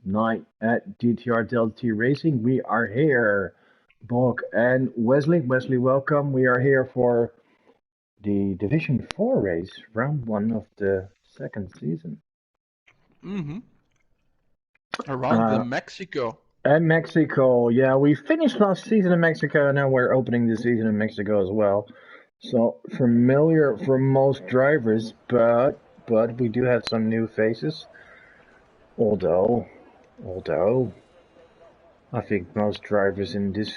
night at DTR Delta T Racing. We are here, Bog and Wesley. Wesley, welcome. We are here for the Division 4 race, round one of the second season. Mm-hmm. Around the Mexico. And Mexico, yeah, we finished last season in Mexico, and now we're opening the season in Mexico as well. So familiar for most drivers, but we do have some new faces. Although I think most drivers in this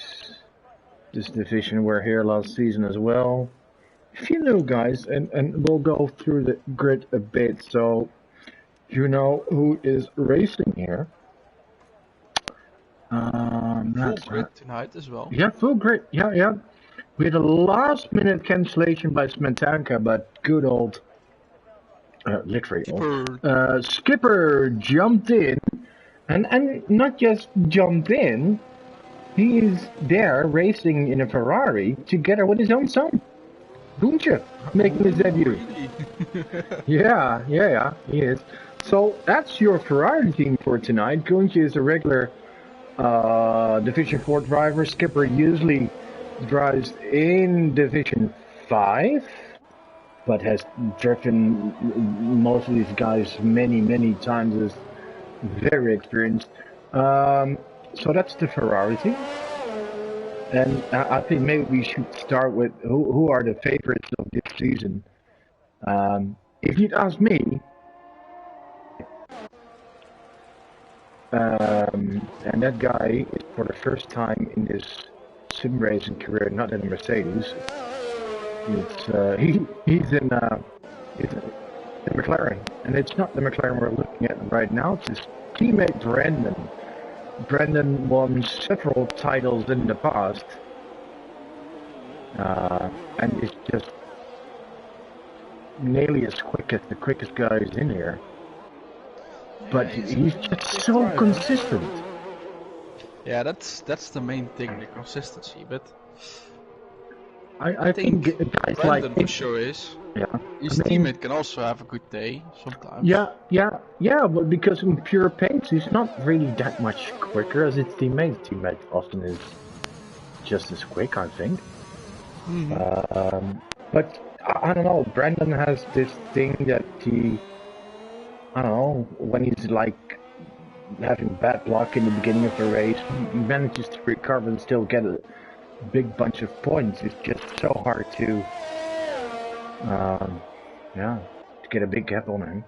division were here last season as well. A few new guys, and we'll go through the grid a bit, so you know who is racing here. Full grid tonight as well. Yeah, full grid. Yeah. We had a last-minute cancellation by Smetanka, but good old, Skipper jumped in, and not just jumped in. He is there racing in a Ferrari together with his own son, Guntje, making his debut. Yeah, he is. So that's your Ferrari team for tonight. Guntje is a regular Division 4 driver. Skipper usually drives in Division 5, but has driven most of these guys many times, is very experienced. So that's the Ferrari team. And I think maybe we should start with who are the favorites of this season. If you'd ask me, and that guy is for the first time in his sim racing career not in a Mercedes. He's in the McLaren, and it's not the McLaren we're looking at right now. It's his teammate Brandon. Brandon won several titles in the past, and is just nearly as quick as the quickest guys in here. But he's just so consistent. Yeah, that's the main thing, the consistency. But I think guys Brandon like for sure is. Yeah. His teammate can also have a good day sometimes. Yeah, but because in pure pace he's not really that much quicker as his teammate. His teammate often is just as quick, I think. Mm-hmm. But I don't know, Brandon has this thing that he, I don't know, when he's like having bad luck in the beginning of the race, he manages to recover and still get a big bunch of points. It's just so hard to get a big gap on him.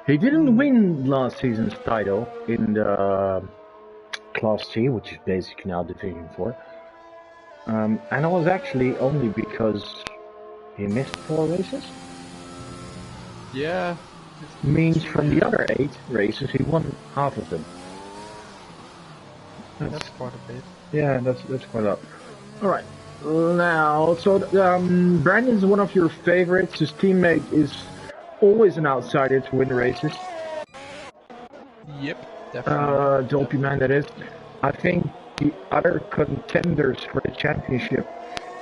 He didn't win last season's title in the Class C, which is basically now Division 4. And it was actually only because he missed 4 races. Yeah. Means from the other 8 races, he won half of them. That's quite a bit. Yeah, that's quite a lot. Alright, now, so Brandon's one of your favorites. His teammate is always an outsider to win races. Yep, definitely. Dopey man, that is. I think the other contenders for the championship,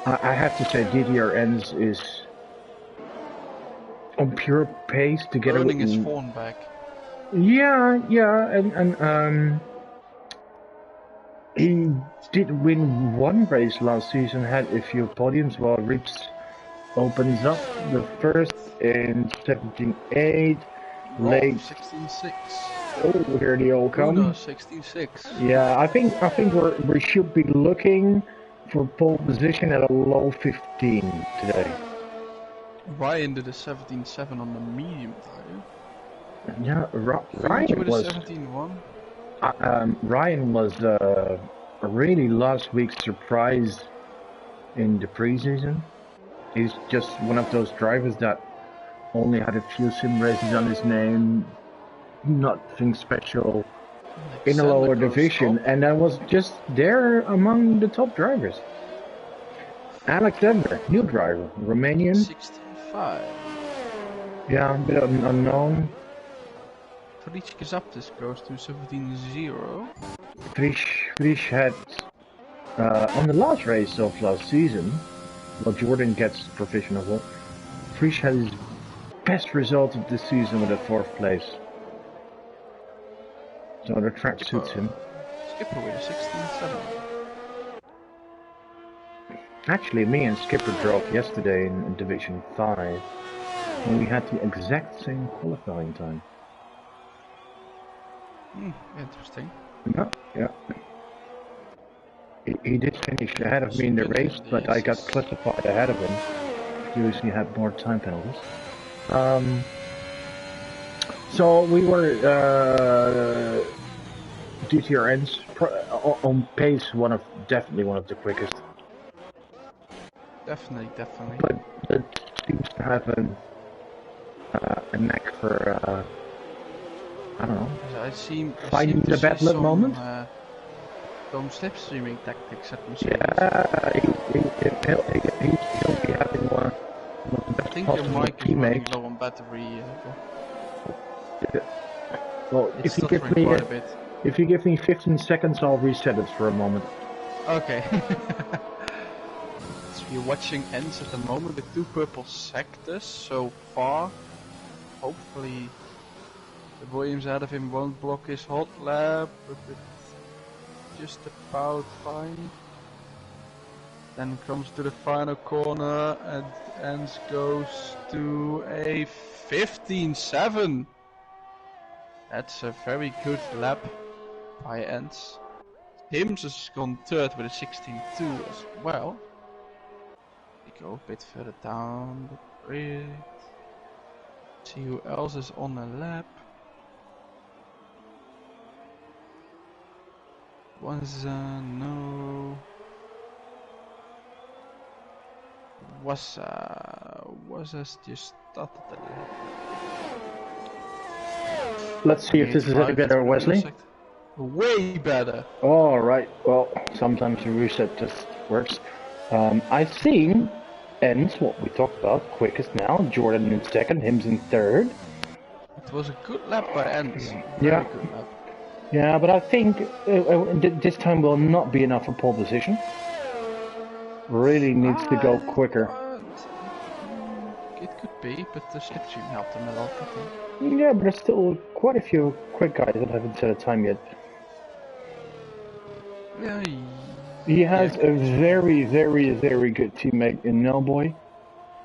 I have to say DTR is on pure pace together Earning with his phone back. Yeah, and he did win 1 race last season, had a few podiums, while Rich opens up the first in 17.8, late 16.6. Oh, here they all come. 16.6. Yeah, I think we should be looking for pole position at a low 15 today. Ryan did a 17.7 on the medium tire. Yeah, Ryan was 17.1. Ryan was a really last week's surprise in the preseason. He's just one of those drivers that only had a few sim races on his name, nothing special in a lower division, and I was just there among the top drivers. Alexander, new driver, Romanian. 16.5. Yeah, a bit unknown. Frisch is up, this goes to 17.0. Frisch had, on the last race of last season, well, Jordan gets professional. Frisch had his best result of the season with a 4th place. So the track suits him. Skipper with a 16.7. Actually, me and Skipper drove yesterday in Division 5, and we had the exact same qualifying time. Interesting. Yeah. He did finish ahead of me in the race, but I got classified ahead of him. Usually had more time penalties. So we were DTRNs on pace, definitely one of the quickest. Definitely. But it seems to have a knack for I don't know. I seem finding the bad luck moment. Some slipstreaming tactics at Mercedes. Yeah, he'll be having one of the best I think your possible mic is running teammates. low on battery. Well, It's stuttering quite a bit. if you give me 15 seconds, I'll reset it for a moment. Okay. So you're watching ends at the moment with 2 purple sectors so far. Hopefully the Williams out of him won't block his hot lap, but it's just about fine. Then comes to the final corner and ends goes to a 15.7. That's a very good lap by ends. Hims has gone third with a 16.2 as well. We go a bit further down the grid. See who else is on the lap. No. Was just started the lap. Let's see if this is any better, Wesley. Way better. All right. Well, sometimes the reset just works. I've seen ends what we talked about quickest now. Jordan in second, Hims in third. It was a good lap by ends. Yeah. Very good lap. Yeah, but I think this time will not be enough for pole position. Really needs to go quicker. It could be, but the slipstream helped him a lot, I think. Yeah, but there's still quite a few quick guys that haven't set a time yet. Yeah. He has a very, very, very good teammate in Nellboy.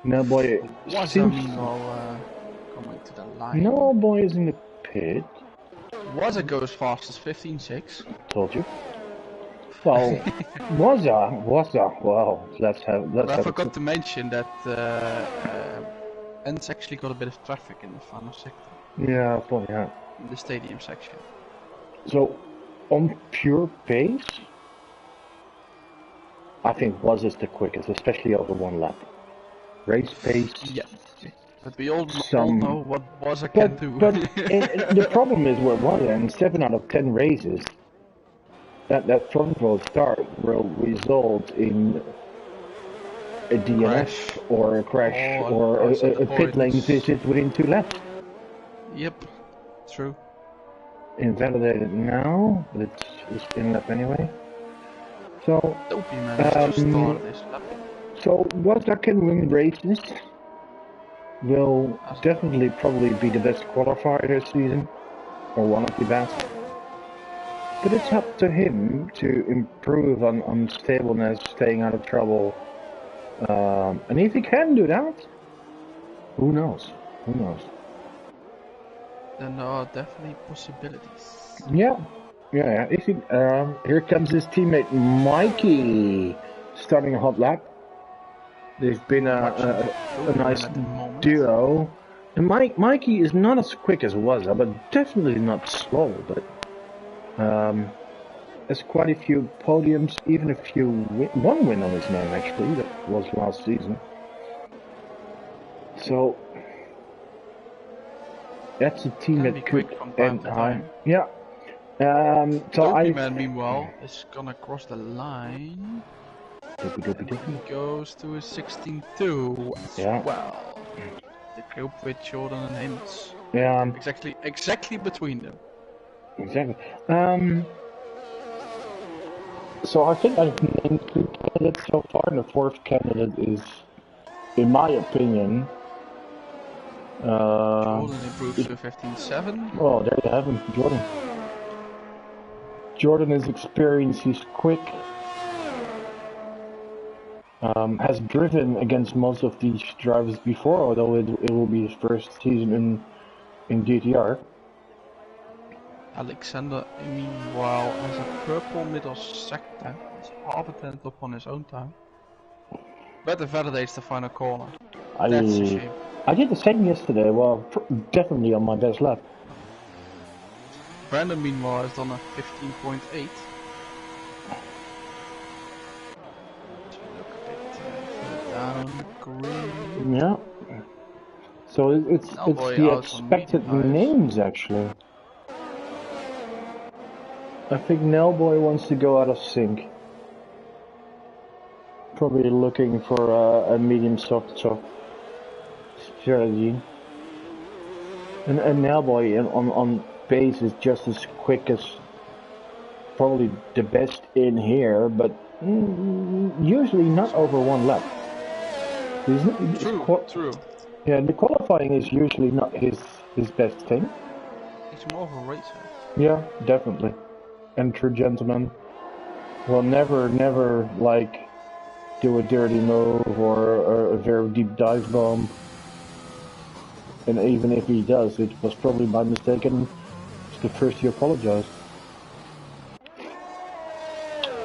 Nellboy seems meanwhile coming to the line. Nellboy is in the pit. Waza goes fast as 15.6. Told you. Well, Waza. Well, let's have. I forgot to mention that Ends actually got a bit of traffic in the final sector. Yeah, well, yeah. In the stadium section. So, on pure pace, I think Waza's the quickest, especially over one lap. Race pace. Yeah. But we all know what Waza can do. But the problem is with Waza, in 7 out of 10 races, that front row start will result in a DNF or a crash or a pit lane visit within 2 laps. Yep, true. Invalidated now, but it's in lap anyway. So, so Waza can win races. Will definitely probably be the best qualifier this season, or one of the best. But it's up to him to improve on stableness, staying out of trouble. And if he can do that, who knows? Who knows? Then there are definitely possibilities. Yeah. If he, here comes his teammate Mikey, starting a hot lap. They've been a nice duo. And Mikey is not as quick as Waza, but definitely not slow. But there's quite a few podiums, even a few one win on his name actually. That was last season. So that's a team that could end high. Yeah. So Man, meanwhile, is gonna cross the line. He goes to a 16.2 as well. The group with Jordan and Hims. Yeah. Exactly between them. Exactly. So I think I've named 2 candidates so far, and the 4th candidate is, in my opinion, Jordan improves to 15.7. Oh, there you have him, Jordan. Jordan is experienced, he's quick. Has driven against most of these drivers before, although it will be his first season in DTR. Alexander, meanwhile, has a purple middle sector. He's half a tenth up on his own time. But it validates the final corner. That's a shame. I did the same yesterday, well, definitely on my best lap. Brandon, meanwhile, has done a 15.8. Down green. Yeah. So it's the expected names actually. I think Nellboy wants to go out of sync. Probably looking for a medium soft strategy. And Nellboy on pace is just as quick as probably the best in here, but usually not over one lap. True. Yeah, the qualifying is usually not his best thing. He's more of a racer. Yeah, definitely. And true gentleman will never like do a dirty move or a very deep dive bomb. And even if he does, it was probably by mistake and it's the first he apologized.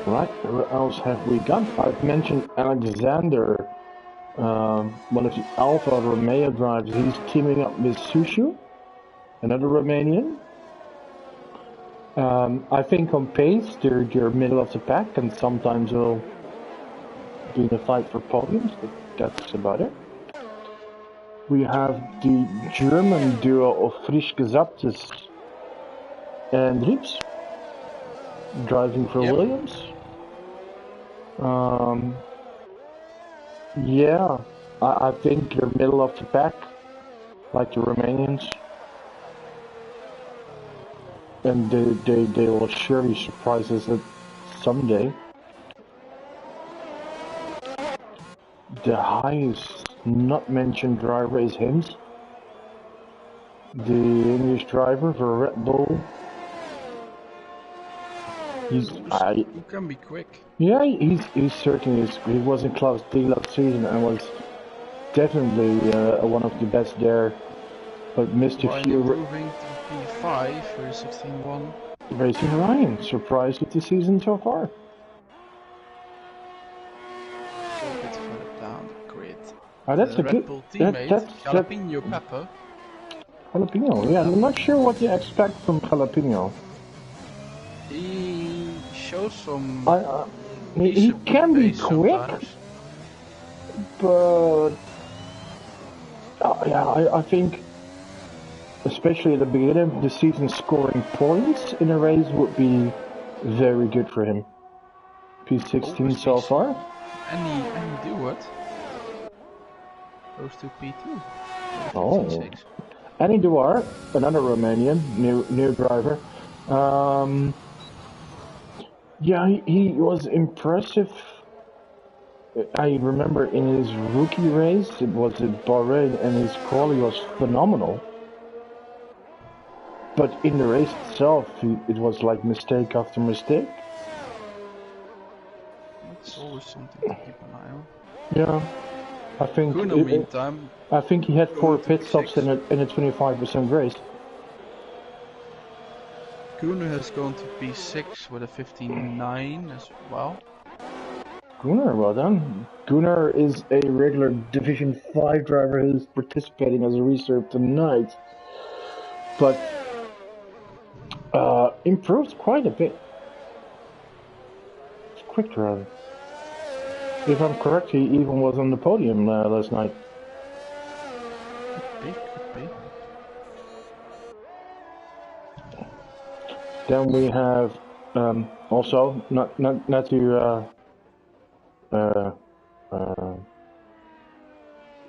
Right, what else have we got? I've mentioned Alexander, one of the Alfa Romeo drivers. He's teaming up with Sushu, another Romanian. I think on pace they're middle of the pack and sometimes they'll be in a fight for podiums, but that's about it. We have the German duo of Frisch Gesaptes and Rips driving for Williams. Yeah, I think they're middle of the pack, like the Romanians. And they will surely surprise us someday. The highest not mentioned driver is Hims, the English driver for Red Bull. He can be quick. Yeah, he's certainly he was in Class D last season and was definitely one of the best there, but missed a few. Improving to P5 for 16-1. Racing Ryan, surprised with the season so far. A bit further down the grid. That's a Red good Bull teammate, Jalapeno Pepper. Jalapeno, yeah, I'm not sure what you expect from Jalapeno. He shows some. He can be quick, but yeah, I think, especially at the beginning of the season, scoring points in a race would be very good for him. P16 so far. And he do what? Goes to P2. Oh. Annie Duar, another Romanian, new driver. Yeah, he was impressive. I remember in his rookie race, it was at Bahrain, and his quality was phenomenal. But in the race itself, it was like mistake after mistake. That's always something to keep an eye on. Yeah, I think. In the meantime, I think he had 4 pit stops in a 25% race. Gunnar has gone to P6 with a 15.9 as well. Gunnar, well done. Gunnar is a regular Division 5 driver who's participating as a reserve tonight, but improved quite a bit. It's a quick driver. If I'm correct, he even was on the podium last night. Could be. Then we have also not to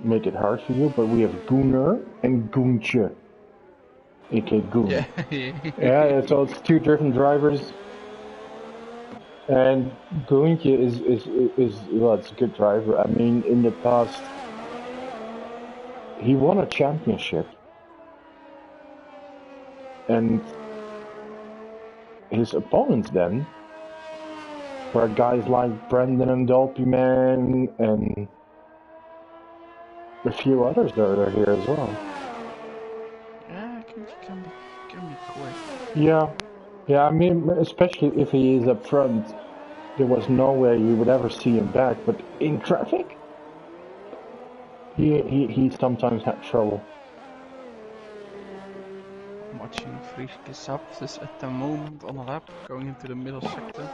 make it hard for you, but we have Gunnar and Guntje, aka Goon. Yeah, so it's 2 different drivers. And Guntje is well, it's a good driver. I mean, in the past, he won a championship, and his opponents then, where guys like Brendan and Dolphy Man and a few others that are here as well. Yeah, can be quick. Yeah, I mean, especially if he is up front, there was no way you would ever see him back, but in traffic, he sometimes had trouble. I'm watching Friske Saptis at the moment on a lap, going into the middle sector.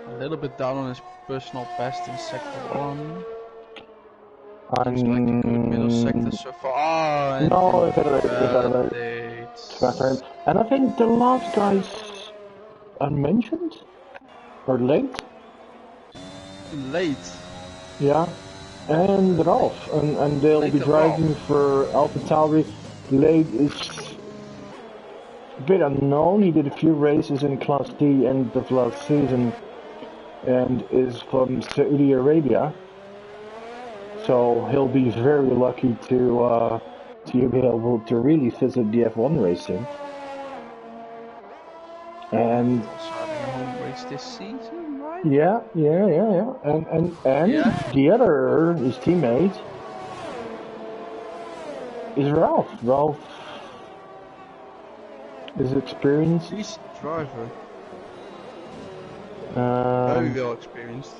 A little bit down on his personal best in sector 1. Looks like a good middle sector so far. And No, it's better. And I think the last guys unmentioned or late. Late. Yeah, and Ralph, and they'll Late be driving for AlphaTauri. Late is a bit unknown. He did a few races in Class D end of last season, and is from Saudi Arabia. So he'll be very lucky to be able to really visit the F1 racing. And also having a home race this season, right? yeah. And the other, his teammate, is Ralph. Ralph is experienced. Decent driver. Very well experienced.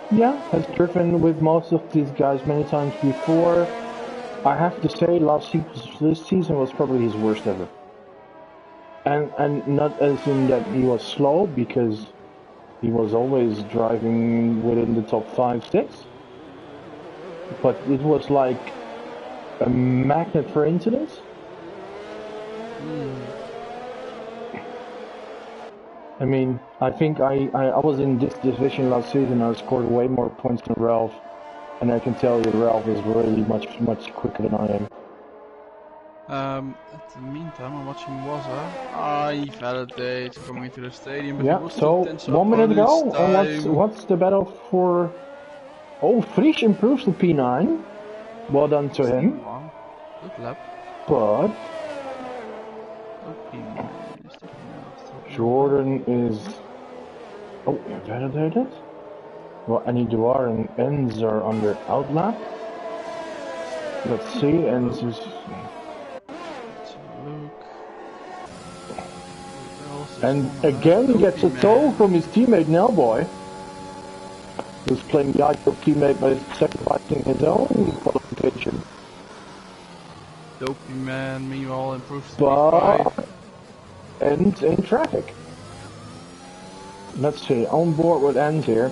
Yeah, has driven with most of these guys many times before. I have to say, this season was probably his worst ever. And not as in that he was slow, because he was always driving within the top 5, 6. But it was like a magnet for incidents. I mean, I think I was in this division last season. I scored way more points than Ralph, and I can tell you Ralph is really much quicker than I am. At the meantime, I'm watching Waza. He validates coming into the stadium. But yeah, so 1 minute ago, and what's the battle for? Oh, Frisch improves to P9. Well done to him. Good lap. But Jordan is. Oh, validated. Well, Annie Duar and Enz are under outlap. Let's see, Enz is. And again gets a toll from his teammate Nellboy, who's playing the ideal teammate by sacrificing his own qualification. Dopey Man, meanwhile, improves to But ends in traffic. Let's see, on board with ends here.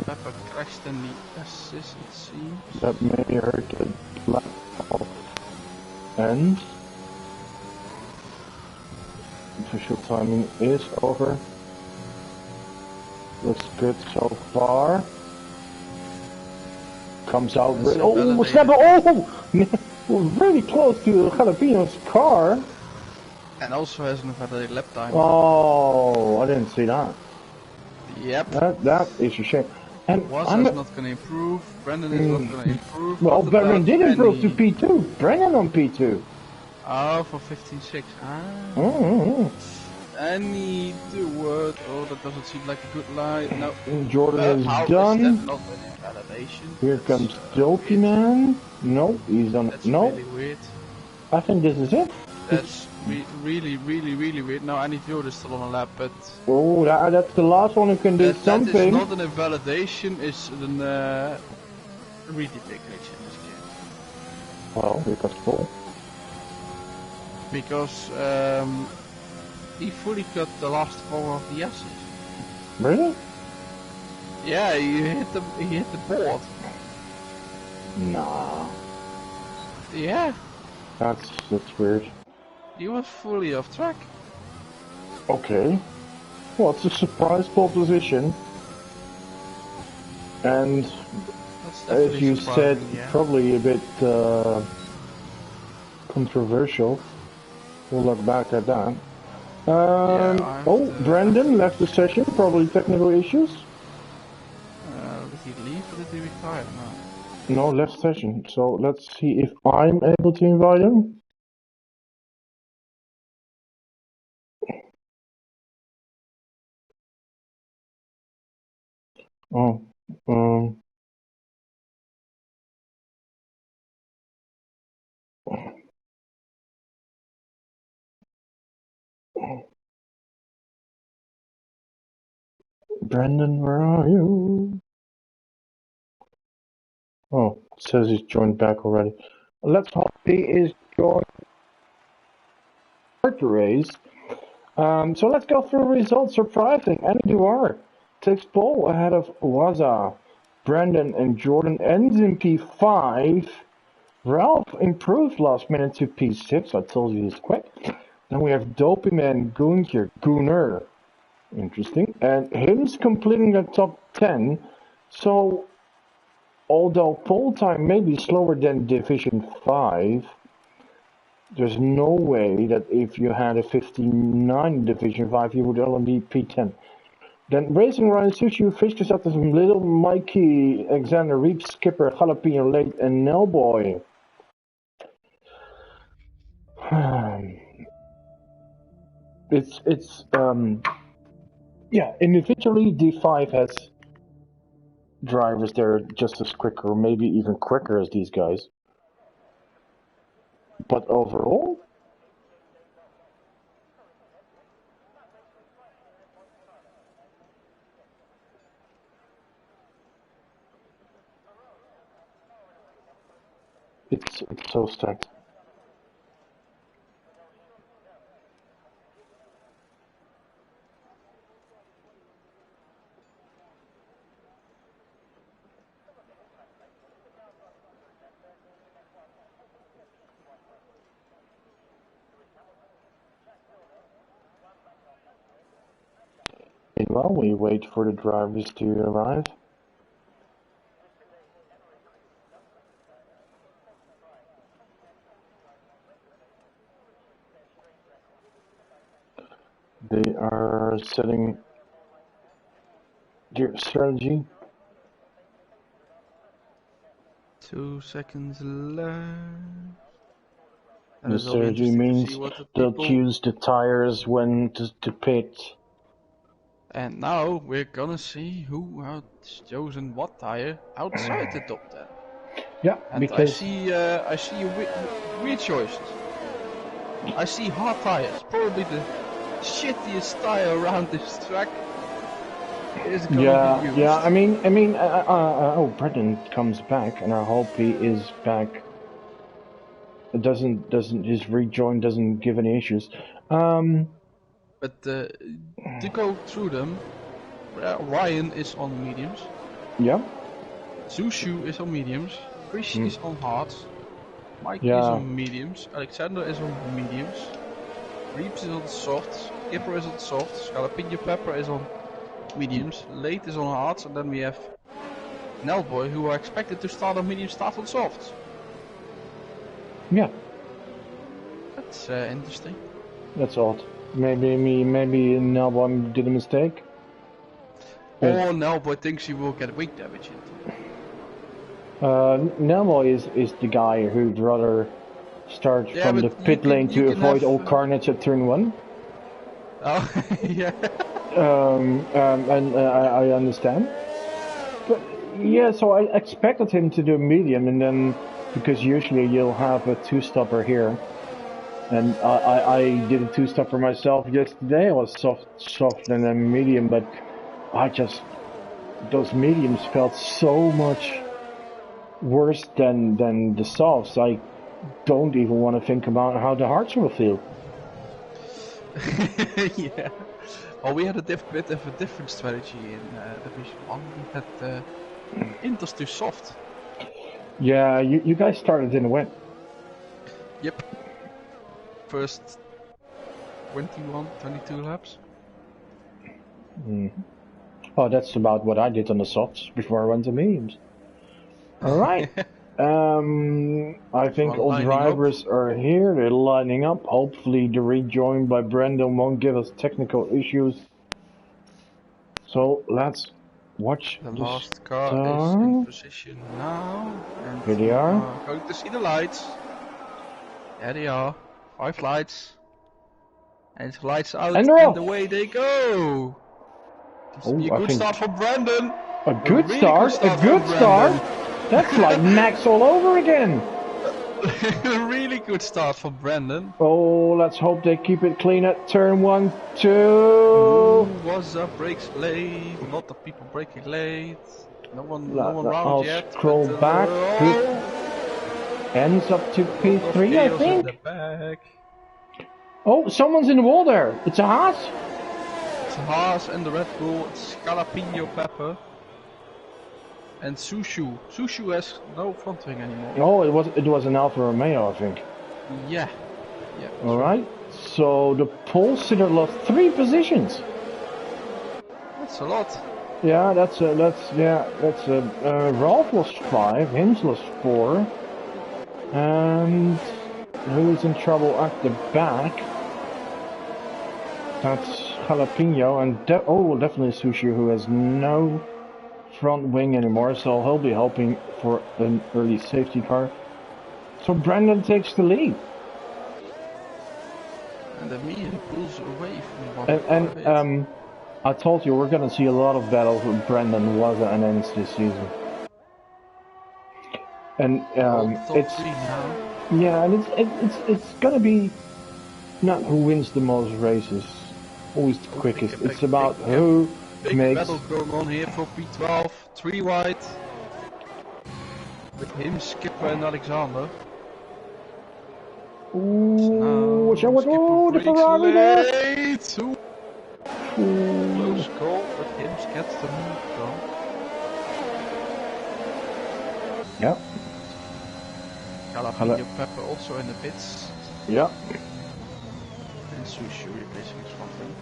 Pepper crashed in the assist, it seems. That may hurt the lap of ends. Official timing is over. Looks good so far. Comes out. Oh, snap! Oh! Really close to Jalapeno's car. And also has an invalidated lap time. Oh, I didn't see that. Yep. That is a shame. And Wasa's not going to improve. Brendan is not going to improve. Well, Brendan did improve to P2. Brendan on P2. Oh, for 15.6. Any word? Oh, that doesn't seem like a good line. No. Jordan is done. Is that not an invalidation? Here comes Dopey Man. No, he's on. That's really weird. I think this is it. That's really weird. No, Annie Jordan is still on a lap, but. Oh, that's the last one who can do something. That is not an invalidation. It's an really big glitch in this game. Well, because Paul. Because he fully cut the last 4 of the S's. Really? Yeah, he hit the board. Nah. Yeah. That's weird. He was fully off track. Okay. Well, it's a surprise pole position. And as you said, probably a bit controversial. We'll look back at that. Brendan left the session, probably technical issues. did he leave or did he retire now? No, left session. So let's see if I'm able to invite him. Oh, Brandon, where are you? Oh, it says he's joined back already. Let's hope he is joined the race. So let's go through results. Surprising. Andy Duar takes pole ahead of Waza. Brandon and Jordan ends in P5. Ralph improved last minute to P6. I told you he's quick. Then we have Dopeyman Gunner. Interesting. And Hims completing the top 10. So, although pole time may be slower than Division 5, there's no way that if you had a 59 Division 5, you would only be P10. Then Racing Ryan Sushi Fiskers at some Little Mikey, Alexander Reap, Skipper, Jalapeno Late, and Nellboy. Yeah, individually D5 has drivers that are just as quick or maybe even quicker as these guys. But overall, it's so stacked. Meanwhile, we wait for the drivers to arrive. They are setting their strategy. 2 seconds left. And The it's will be strategy interesting to means see what the they'll people... choose the tires when to pit. And now we're gonna see who has chosen what tire outside the top 10. Yeah, And because I see weird choices. I see hard tires, probably the shittiest tire around this track is gonna be used. yeah. I mean, oh, Brendan comes back, and I hope he is back. It doesn't his rejoin doesn't give any issues. But to go through them, Ryan is on mediums. Yeah. Zushu is on mediums. Chris is on hards. Mikey is Yeah. on mediums. Alexander is on mediums. Reeps is on softs. Kipper is on softs. Jalapeno Pepper is on mediums. Late is on hards. And then we have Nellboy, who are expected to start on mediums, start on softs. Yeah. That's interesting. That's odd. Maybe Nelbom did a mistake. Or Nellboy thinks he will get wing damage into it. Nelmo is the guy who'd rather start from the pit lane to avoid all carnage at turn 1. Oh, yeah. And I understand. But yeah, so I expected him to do medium, and then because usually you'll have a two-stopper here, and I did a two-stopper myself yesterday. I was soft and then medium, but those mediums felt so much worse than the softs. I don't even want to think about how the hards will feel. Yeah. Well, we had a bit of a different strategy in Division 1. We had Inters to soft. Yeah, you guys started in a win. Yep. First 22 laps. Oh, that's about what I did on the softs before I went to mediums. Alright. I think all drivers are here. They're lining up. Hopefully the rejoin by Brandon won't give us technical issues. So let's Watch The the last car is in star. position now. And Here they we are. going to see the lights. There they are. 5 lights. And lights out And they're off. away they go. Seems to be a Oh, I good think start for Brandon. a good really start. good start A good from start. Brandon. That's like Max all over again. A really good start for Brandon. Oh, let's hope they keep it clean at turn 1, 2. Ooh, was up, brakes late. A lot of people braking late. No one round I'll yet. scroll But, back. Good. Ends up to a lot of P3, I chaos in think. the back. Oh, someone's in the wall there. It's a Haas. It's Haas and the Red Bull. It's Jalapeno Pepper. And Sushu. Sushu has no front wing anymore. Oh, it was an Alfa Romeo, I think. Yeah. Yeah. All right. So the pole sitter lost 3 positions. That's a lot. Yeah, that's Ralph lost 5, Hims lost 4, and who's in trouble at the back? That's Jalapeno, and definitely Sushi, who has no front wing anymore, so he'll be hoping for an early safety car. So Brandon takes the lead. And immediately pulls away from one. And I told you we're gonna see a lot of battles with Brandon Waza and Enns this season. And it's yeah, and it's gonna be not who wins the most races, always the quickest. It's about who makes. Battle going on here for P12, 3 wide. With him, Skipper and Alexander. Ooh, watch out! Oh, the Ferrari there! Close call, but Hims gets the move done. Yeah. Jalapeno Pepper also in the pits. Yeah. And Sushu replacing his front wing.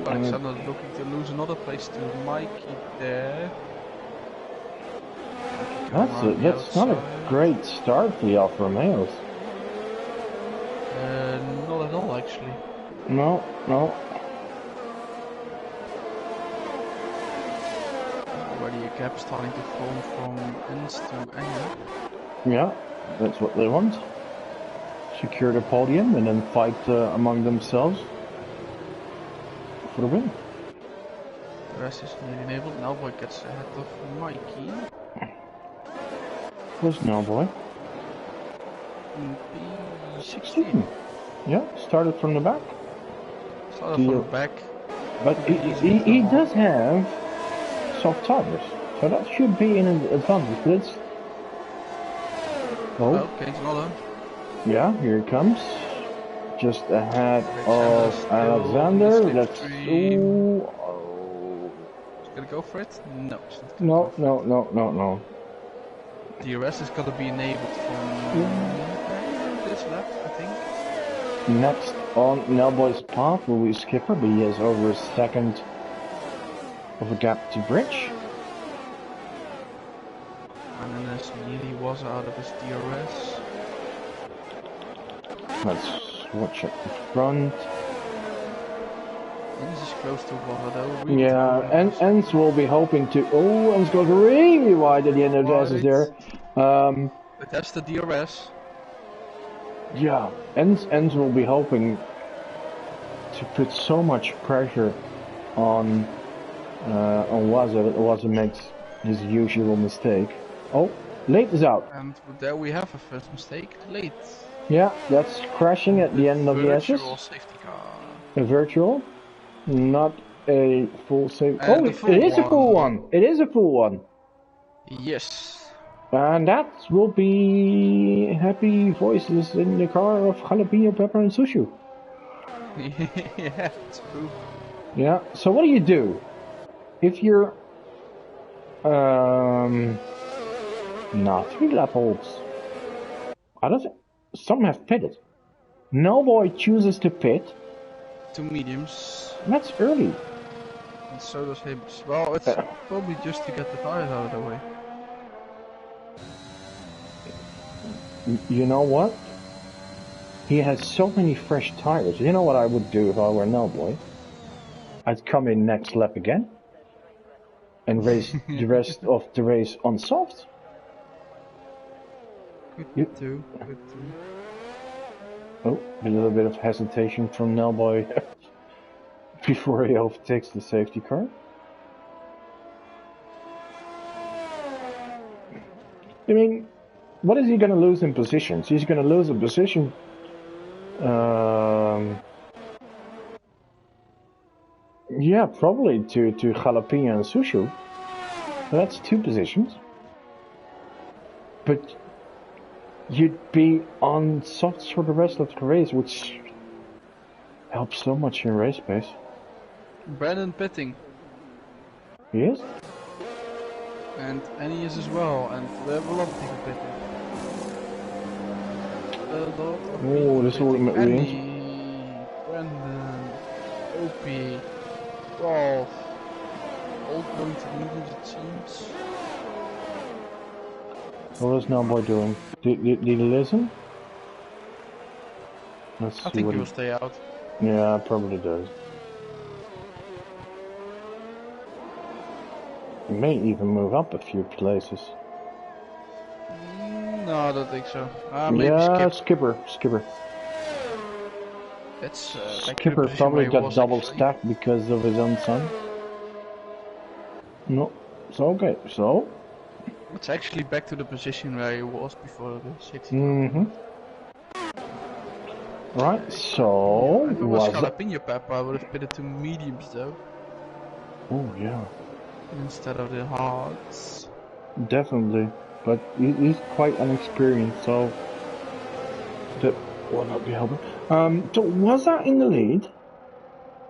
Alexander looking to lose another place to Mikey there. That's not a great start for the Alfa Romeos. Not at all, actually. No. Already a gap starting to form from Enns to Engel. Yeah, that's what they want. Secure the podium and then fight among themselves for the win. The rest is nearly enabled. Now boy gets ahead of Mikey. Where's now boy? P16. Yeah, started from the back. Started from the back. But he does have soft tires, so that should be an advantage. But it's well, okay, another. Yeah, here it comes. Just ahead of Alexander. Let's. Ooh. Is gonna go for it? No. No. DRS is gonna be enabled from this lap, I think. Next on Nelboy's path will be Skipper, but he has over a second of a gap to bridge. And then as nearly was out of his DRS. Let's watch at the front. Enns is close to one though. Really and Enns will be hoping to. Oh, Enns goes really wide at the end of the S there. But that's the DRS. Yeah, Enns will be hoping to put so much pressure on Waza that Waza makes his usual mistake. Oh, late is out. And there we have a first mistake. Late. Yeah, that's crashing at the end of the S's. Virtual safety car. A virtual, not a full safety. Oh, it is a full one. It is a full one. Yes. And that will be happy voices in the car of Jalapeno Pepper and Sushu. Yeah, it's true. Yeah, so what do? If you're... Nah, 3 lap holds. Some have pitted. No boy chooses to pit. 2 mediums. That's early. And so does Hibbs. Well, it's probably just to get the tires out of the way. You know what? He has so many fresh tires. You know what I would do if I were Nelboy? I'd come in next lap again. and race the rest of the race on soft. Good too. Oh, a little bit of hesitation from Nelboy before he overtakes the safety car. I mean, what is he going to lose in positions? He's going to lose a position. Yeah, probably to Jalapeno and Sushu. That's 2 positions. But you'd be on softs for the rest of the race, which helps so much in race pace. Brandon pitting. He is? And Annie is as well, and we have a lot of people pitting. Oh, this will make Annie, Brandon, Opie, Rolf, all going to mediums it seems. What is Nelboy doing? Did he listen? Let's see. I think he will stay out. Yeah, probably does. He may even move up a few places. No, I don't think so. Maybe yeah, Skip. Skipper. That's Skipper probably got double stacked because of his own son. No, so okay, so. It's actually back to the position where he was before the 60. Right, so. If it was Jalapeno Pepper, I would have pitted to mediums though. Oh, yeah. Instead of the hards. Definitely, but he's quite inexperienced, so that will not be helping. So was that in the lead?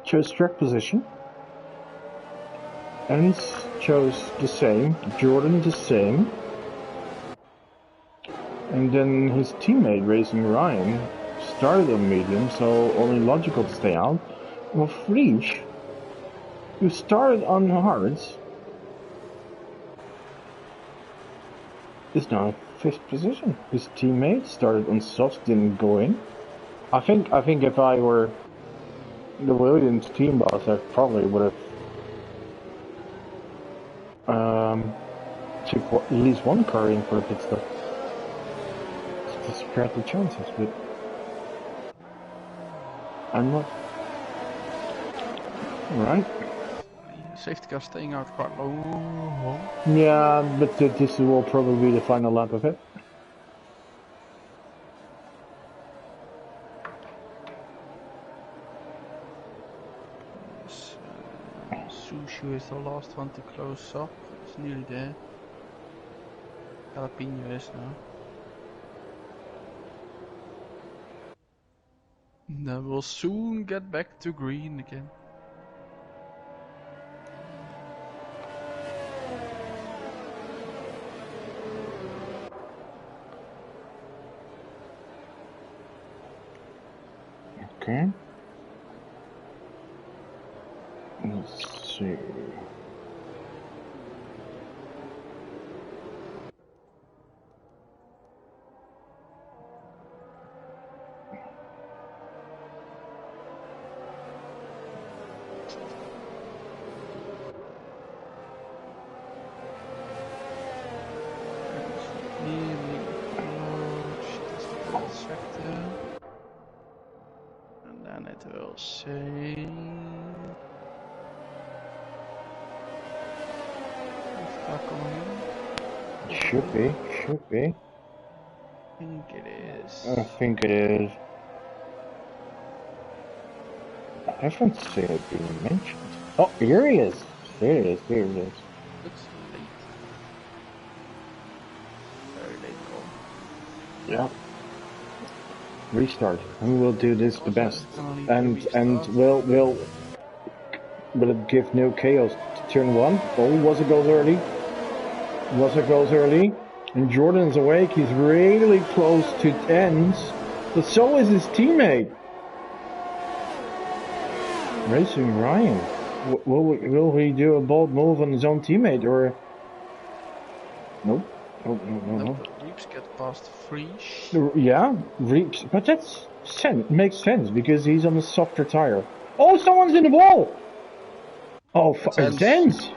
Chose track position. And chose the same. Jordan the same. And then his teammate Racing Ryan started on medium, so only logical to stay out. Well, Frisch, who started on hards, is now in 5th position. His teammate started on soft, didn't go in. I think if I were the Williams team boss, I probably would have took at least one car in for a pit stop to spread the chances, but I'm not. Right. Safety car staying out quite long. Yeah, but this will probably be the final lap of it. Sushu is the last one to close up. It's nearly there. Jalapeno is now. Then we'll soon get back to green again. Okay. Let's see. It will say should be. I think it is. I think it is. I haven't seen it being mentioned. Oh, here he is. Here it is. Here it is. Looks late. Very late call. Yeah. Restart. And we'll do this the best. And will it give no chaos to turn 1? Oh, was it goes early? Was it goes early? And Jordan's awake. He's really close to ends. But so is his teammate. Racing Ryan. Will he do a bold move on his own teammate or? Nope. No. Reeps get past Frisch. Yeah, Reeps, but that's makes sense because he's on a softer tire. Oh, someone's in the wall. Oh, it's ends.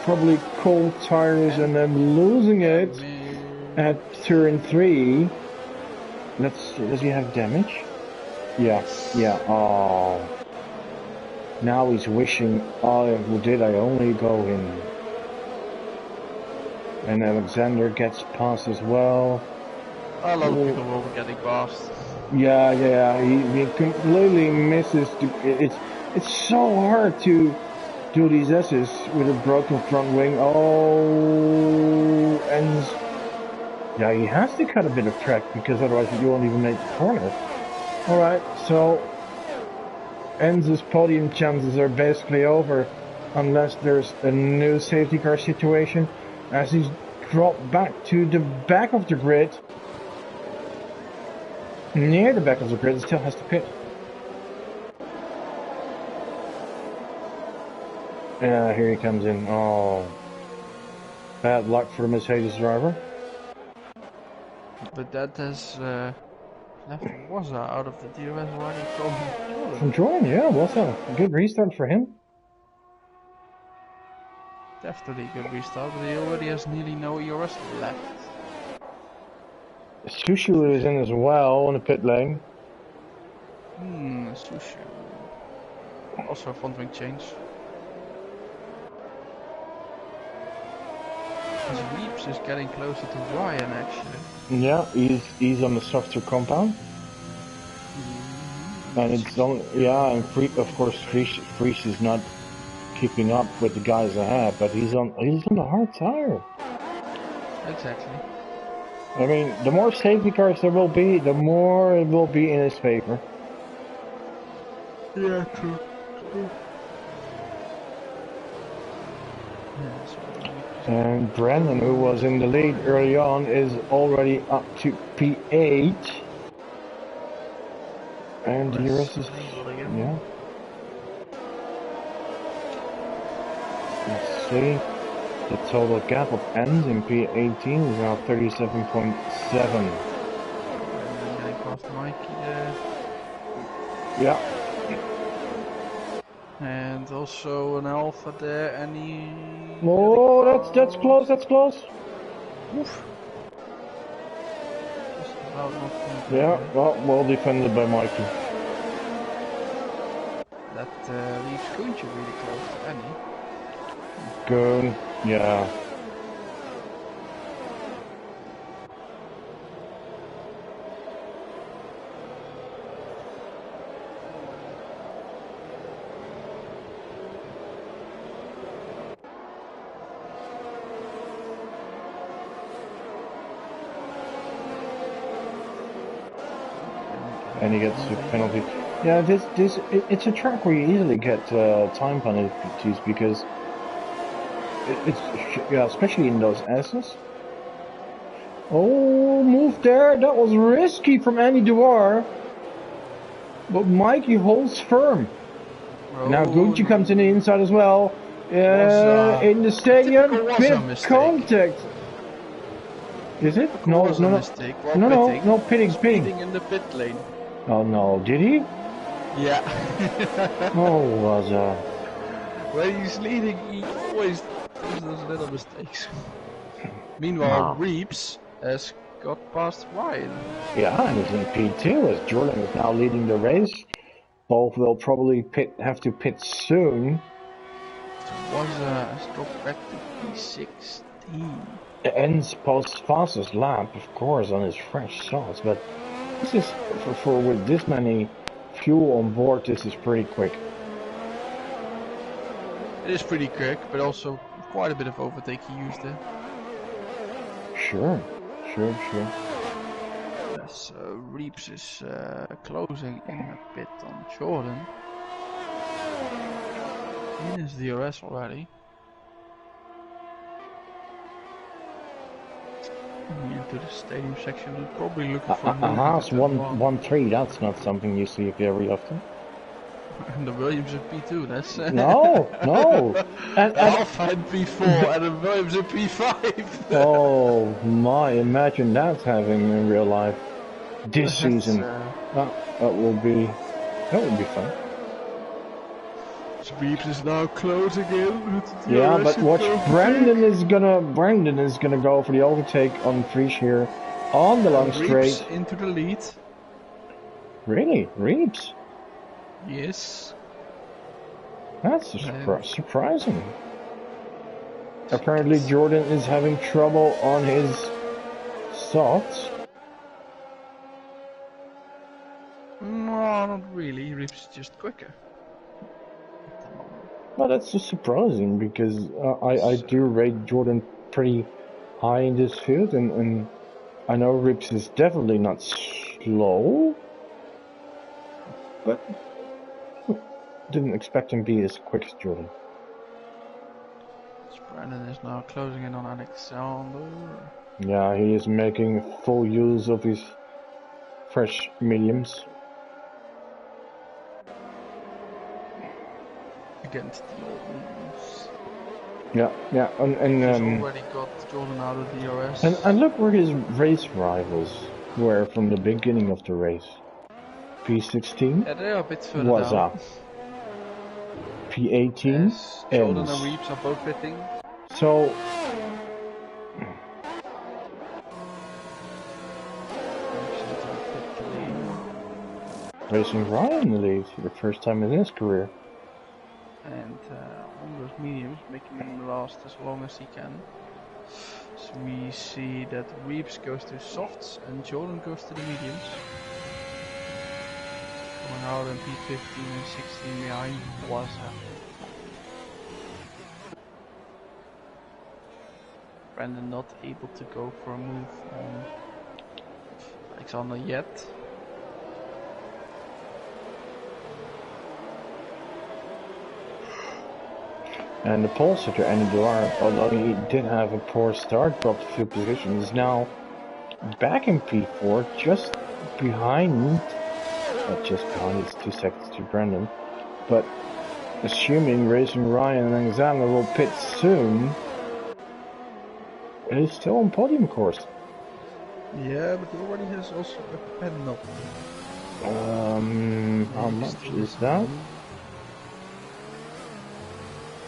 probably cold tires and then losing it at turn 3. Let's see, does he have damage? Yeah, yeah, oh. Now he's wishing, oh, did I only go in? And Alexander gets past as well. A lot of people will be getting past. Yeah, he completely misses. It's so hard to do these S's with a broken front wing. Oh, and yeah, he has to cut a bit of track because otherwise you won't even make the corner. All right, so Enz's podium chances are basically over unless there's a new safety car situation as he's dropped back to the back of the grid. Near the back of the grid, and still has to pit. Yeah, here he comes in. Oh, bad luck for the Mercedes driver. But that has left Waza out of the DRS already from Jordan. From Jordan, yeah, Waza. Good restart for him. Definitely a good restart, but he already has nearly no ERS left. Sushu is in as well on the pit lane. Sushu. Also a front wing change. His Reeps is getting closer to Ryan actually. Yeah, he's on the softer compound. And it's on, yeah, and of course Friese is not keeping up with the guys ahead, but he's on the hard tire. Exactly. I mean, the more safety cars there will be, the more it will be in his favor. Yeah, true. And Brandon, who was in the lead early on, is already up to P8. And the rest is, yeah. Let's see. The total gap of ends in P18 is now 37.7. Getting past Mikey there. Yeah. And also an Alpha there, and he... Oh, that's close, that's close. Oof. Just about not yeah, well defended by Mikey. That leaves Koentje really close to Annie. Good, yeah. And he gets a penalty. Yeah, it's a track where you easily get time penalties because it's yeah, especially in those S's. Oh, move there! That was risky from Andy Dewar, but Mikey holds firm. Oh, now Gucci comes in the inside as well. In the stadium, bit of contact. Is it? No, mistake. Well, no, pitting. In the pit lane. Oh no, did he? Yeah. Oh, was when he's leading, he always does those little mistakes. Meanwhile, Reeps has got past Ryan. Yeah, and he's in P2 as Jordan is now leading the race. Both will probably have to pit soon. Was a drop back to P16. It ends post fastest lap, of course, on his fresh sauce, but this is for with this many fuel on board. This is pretty quick. It is pretty quick, but also quite a bit of overtake he used there. Sure. Yes, Reeps is closing in a bit on Jordan. He is DRS already. Into the stadium section, we're probably looking for a Haas 1-3. That's not something you see very often. And the Williams in P2. That's no. And Alpha in P4 and the Williams in P5. Oh my! Imagine that's having in real life this season. That would be fun. Reeves is now closing in with the Yeah, DRS but watch, intro. Brandon is gonna go for the overtake on Frisch here on the long Reeves straight. into the lead. Really, Reeves? Yes. That's And surprising. Apparently Jordan is having trouble on his softs. no, not really. Reeves is just quicker. Well, that's just surprising because I do rate Jordan pretty high in this field, and I know Reeves is definitely not slow, but didn't expect him to be as quick as Jordan. Brandon is now closing in on Alexander. Yeah, he is making full use of his fresh mediums. Against the old mediums. Yeah, and He's already got Jordan out of DRS. and look where his race rivals were from the beginning of the race. P16 Yeah, they are a bit further was down. up. P18 Yes, Jordan ends. and Reeves are both hitting. So Racing Ryan in the lead for the first time in his career. And on those mediums, making them last as long as he can. So we see that Reeves goes to softs and Jordan goes to the mediums. Coming out in P15 and 16 behind was Brandon not able to go for a move on Alexander yet. And the pole sitter and DTR, although he did have a poor start, dropped a few positions, is now back in P4, just behind, it's 2 seconds to Brandon, but assuming Racing Ryan and Alexander will pit soon, he's still on podium course. Yeah, but he already has also a penalty. How much is that?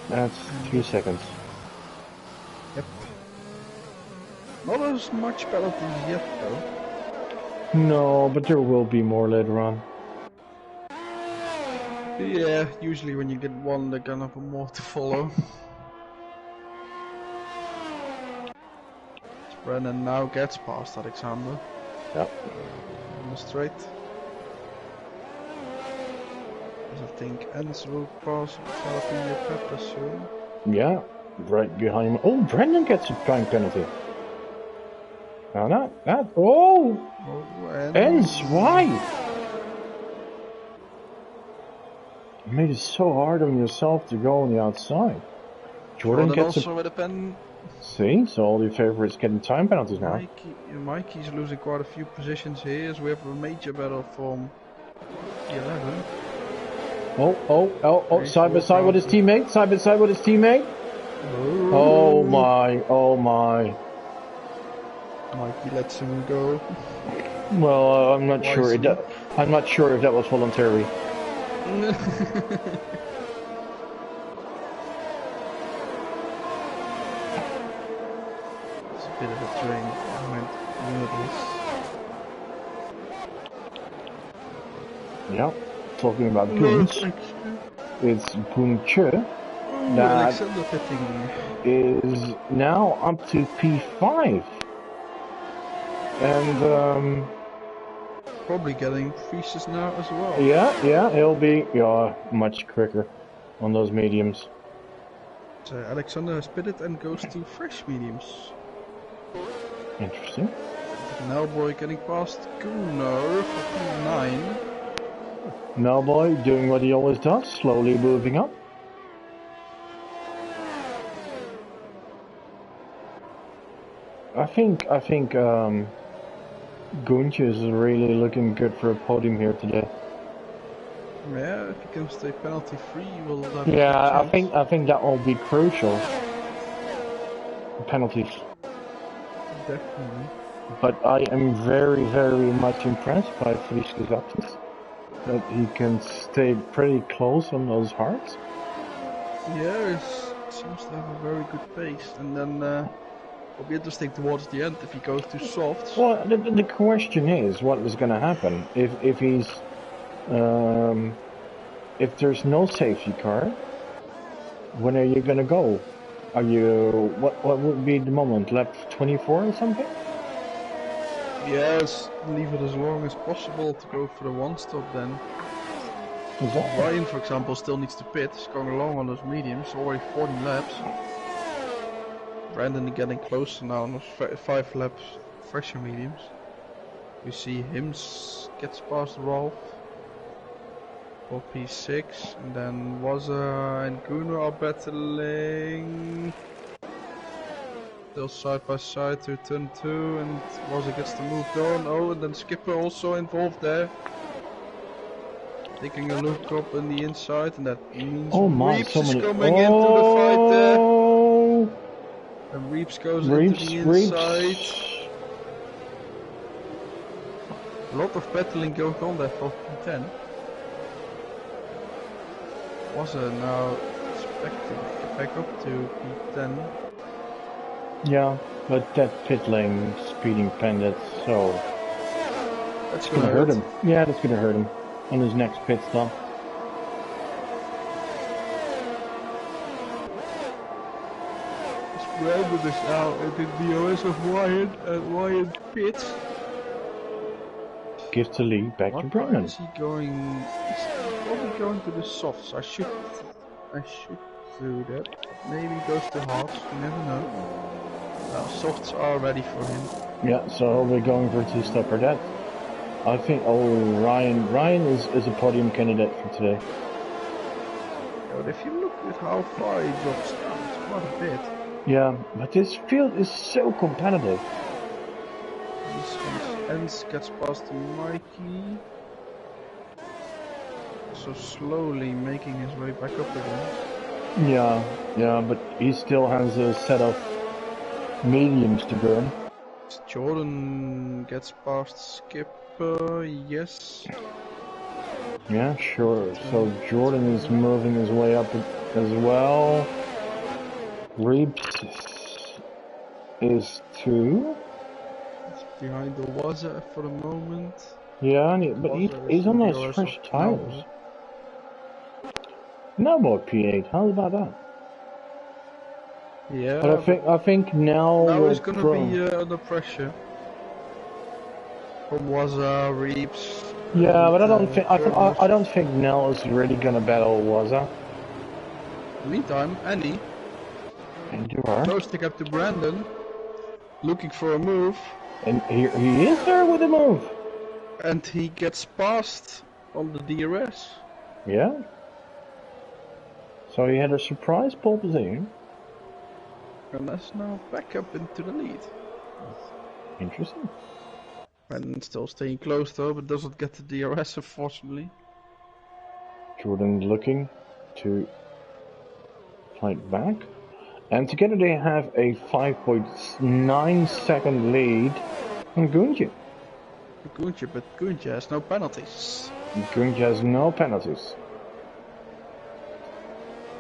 That's 3 seconds. Yep. Not as much penalties yet though. No, but there will be more later on. Yeah, usually when you get one, they're gonna have more to follow. Brandon now gets past Alexander. Yep. On the straight. As I think Enz will pass Jalapeno Pepper soon. Yeah, right behind him. Oh, Brandon gets a time penalty. Now that, and Enz, why? You made it so hard on yourself to go on the outside. Jordan gets also with a pen. See, so all your favorites getting time penalties now. Mikey's losing quite a few positions here, as we have a major battle from P11. Oh, side by side with his teammate, Oh my. Mikey lets him go. Well, I'm not sure if that was voluntary. It's a bit of a drain. Yeah, talking about goons, it's Goonche that is now up to P5. And probably getting pieces now as well. Yeah, he'll be much quicker on those mediums. So Alexander has pitted and goes to fresh mediums. Interesting. Nellboy getting past Gunnar for P9. Nellboy doing what he always does, slowly moving up. I think Gunch is really looking good for a podium here today. Yeah, if he can stay penalty free, will. Yeah, I think that will be crucial. Penalties. Definitely. But I am very, very much impressed by Frisch's Zaptis. That he can stay pretty close on those hearts. Yeah, he seems to have a very good pace. And then it'll be interesting towards the end if he goes to softs. Well, the question is, what is going to happen if he's if there's no safety car? When are you going to go? Are you what would be the moment? Lap 24 or something? Yes, leave it as long as possible to go for the one stop then. Exactly. Ryan, for example, still needs to pit. He's going along on those mediums, already 40 laps. Brandon getting closer now on those 5 laps fresher mediums. We see him gets past Rolf for P6, and then Wazza and Gunnar are battling. Still side by side to turn 2, and Wazza gets to move on. Oh, and then Skipper also involved there. Taking a look up on the inside, and that means Reeps is coming into the fight there. And Reeps goes into the inside. A lot of battling going on there for P10. Was now expected to get back up to P10. Yeah, but that pit lane speeding pen, that's That's gonna hurt him. Yeah, that's gonna hurt him on his next pit stop. Brandon is now at the DOS of Wyatt, and Wyatt pits. Gives the lead back to Brandon. Is he going? He's probably going to the softs. I should do that. Maybe he goes to hards. You never know. Now softs are ready for him. Yeah, so he'll be going for 2-stop for that. I think. Oh, Ryan is a podium candidate for today. But if you look at how far he drops down, it's quite a bit. Yeah, but this field is so competitive. Ends gets past Mikey. So slowly making his way back up again. Yeah, but he still has a set of mediums to burn. Jordan gets past Skipper, yes. Yeah, sure. So Jordan is moving his way up as well. Reeps is 2. He's behind the Wazza for the moment. Yeah, but he's on those fresh tires. No more P8. How about that? Yeah. But I think now he's gonna be under pressure from Wazza, Reeps. Yeah, but I don't think Nell is really gonna battle Wazza. In the meantime, Annie. And you are. Goes to get to Brandon, looking for a move. And he is there with a move. And he gets past on the DRS. Yeah. So he had a surprise pole position. And that's now back up into the lead. Interesting. Brandon still staying close though, but doesn't get the DRS unfortunately. Jordan looking to fight back. And together they have a 5.9 second lead on Gunja. But Gunja has no penalties. Gunja has no penalties.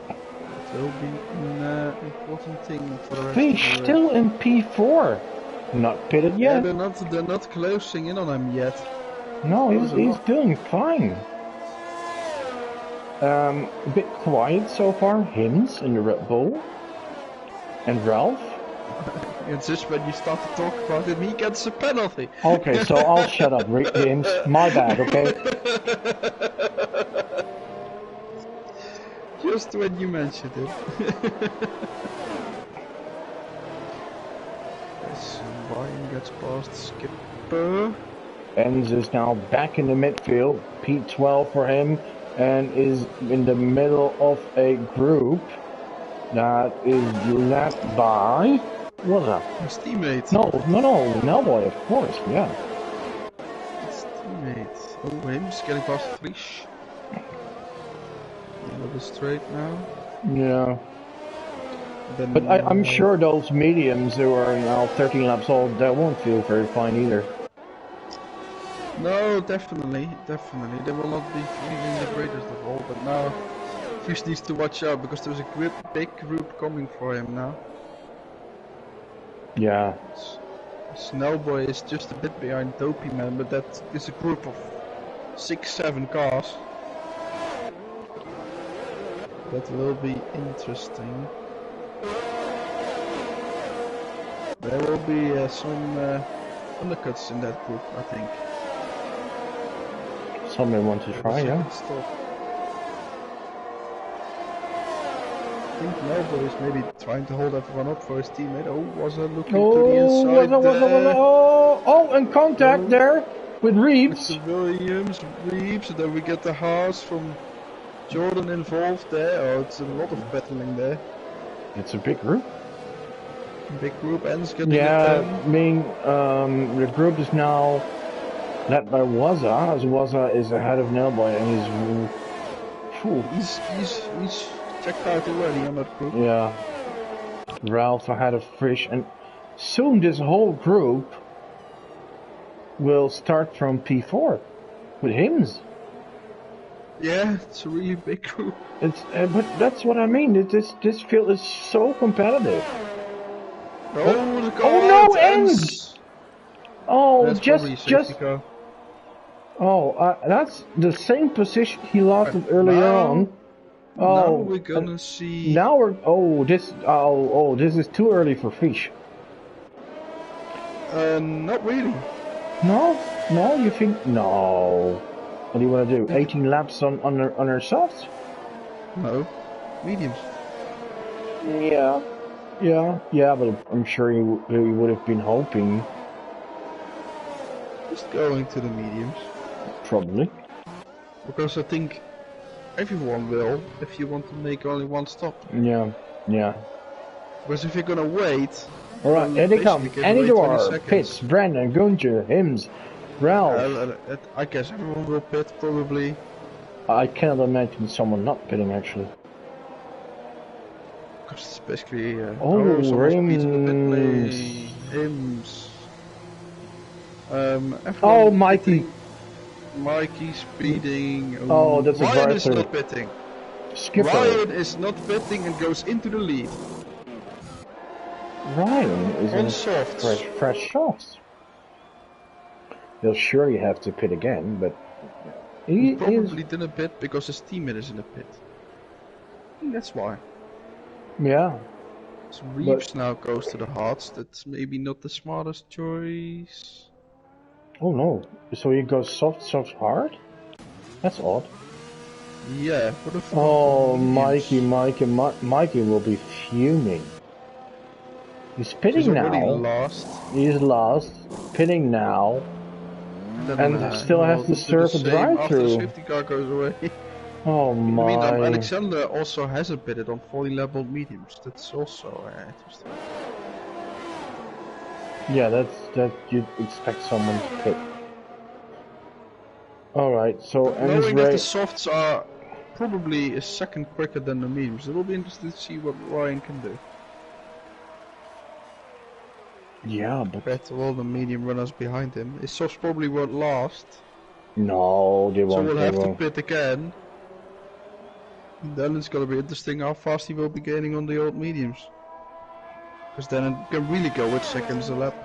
It will be an important thing for the rest Fish of the still in P4. Not pitted yet. Yeah, they're not closing in on him yet. No, he's doing fine. A bit quiet so far. Hims in the Red Bull. And Ralph. It's just when you start to talk about him, he gets a penalty. Okay, so I'll shut up, Hims. My bad, okay? Just when you mentioned it. Yes, Ryan gets past Skipper. Enz is now back in the midfield. P12 for him. And is in the middle of a group that is led by... What's that? His teammate. No, Nellboy, of course, yeah. His teammate. Oh, Hims getting past Frisch. Another straight now. Yeah. Then, but I'm sure those mediums who are now 13 laps old, they won't feel very fine either. No, definitely. They will not be feeling the greatest of all, but now Fish needs to watch out because there's a big group coming for him now. Yeah. Snowboy is just a bit behind Dopey Man, but that is a group of 6-7 cars. That will be interesting. There will be some undercuts in that group, I think. Somebody want to try, yeah? Stop. I think Melbourne is maybe trying to hold everyone up for his teammate. Oh, was looking to the inside there. Oh, and contact there with Reeves. With the Williams, Reeves, and then we get the Haas from Jordan involved there. Oh, it's a lot of battling there. It's a big group. Big group ends getting I mean, the group is now led by Waza, as Waza is ahead of Nailboy, and he's checked out already on that group. Yeah. Ralph ahead of Frisch, and soon this whole group will start from P4 with Hims. Yeah, it's a really big group. It's but that's what I mean. This field is so competitive. Oh, the car no, ends. Oh, that's just. Oh, that's the same position he lost it earlier on. Oh, now we're gonna see. Now we're. Oh, this is too early for Fish. Not really. No, you think no? What do you want to do? 18 laps on her softs? No, mediums. Yeah, but I'm sure he would have been hoping. Just going to the mediums. Probably. Because I think everyone will, if you want to make only one stop. Yeah. Because if you're gonna wait... Alright, here they come. Anidor, Pitts, Brandon, Gunter, Hims, Ralph. I guess everyone will pit, probably. I cannot imagine someone not pitting, actually. Because it's basically... Hims. Mikey. Mikey speeding. Oh, that's Ryan is not pitting. Skipper. Ryan is not pitting and goes into the lead. Ryan is on in softs. fresh softs. He'll surely have to pit again, but he probably didn't pit because his teammate is in the pit. I think that's why. Yeah. So Reeves now goes to the hards. That's maybe not the smartest choice. Oh no! So he goes soft, hard? That's odd. Yeah. Oh, Mikey will be fuming. He's pitting now. Lost. He's lost. Pitting now. And still has to serve a drive-through. After the safety car goes away. Oh my. I mean, Alexander also hasn't pitted on fully leveled mediums. That's also interesting. Yeah, that you'd expect someone to pit. Alright, so knowing that the softs are probably a second quicker than the mediums, it will be interesting to see what Ryan can do. Yeah, but compared to all the medium runners behind him, his softs probably won't last. No, they won't. So we'll have to pit again. And then it's gonna be interesting how fast he will be gaining on the old mediums. Because then it can really go with seconds a lap.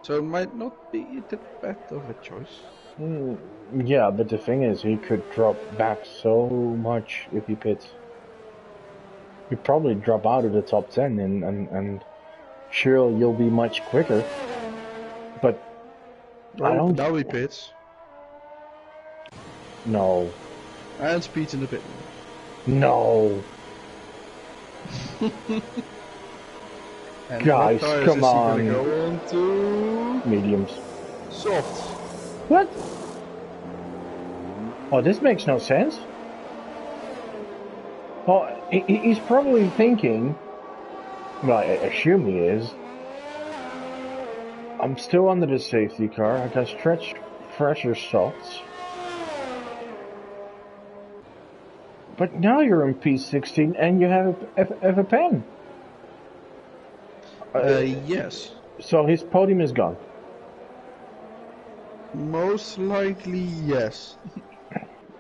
So it might not be the best of a choice. Yeah, but the thing is, he could drop back so much if he pits. He'd probably drop out of the top 10 and sure, you'll be much quicker. But I don't... Now he pits. No. And speeds in the pit. No. Guys, come on. Go on to mediums. Soft. What? Oh, this makes no sense. Well, he's probably thinking, well, I assume he is, I'm still under the safety car, I got fresher softs. But now you're in P16 and you have a pen. Yes. So his podium is gone. Most likely, yes.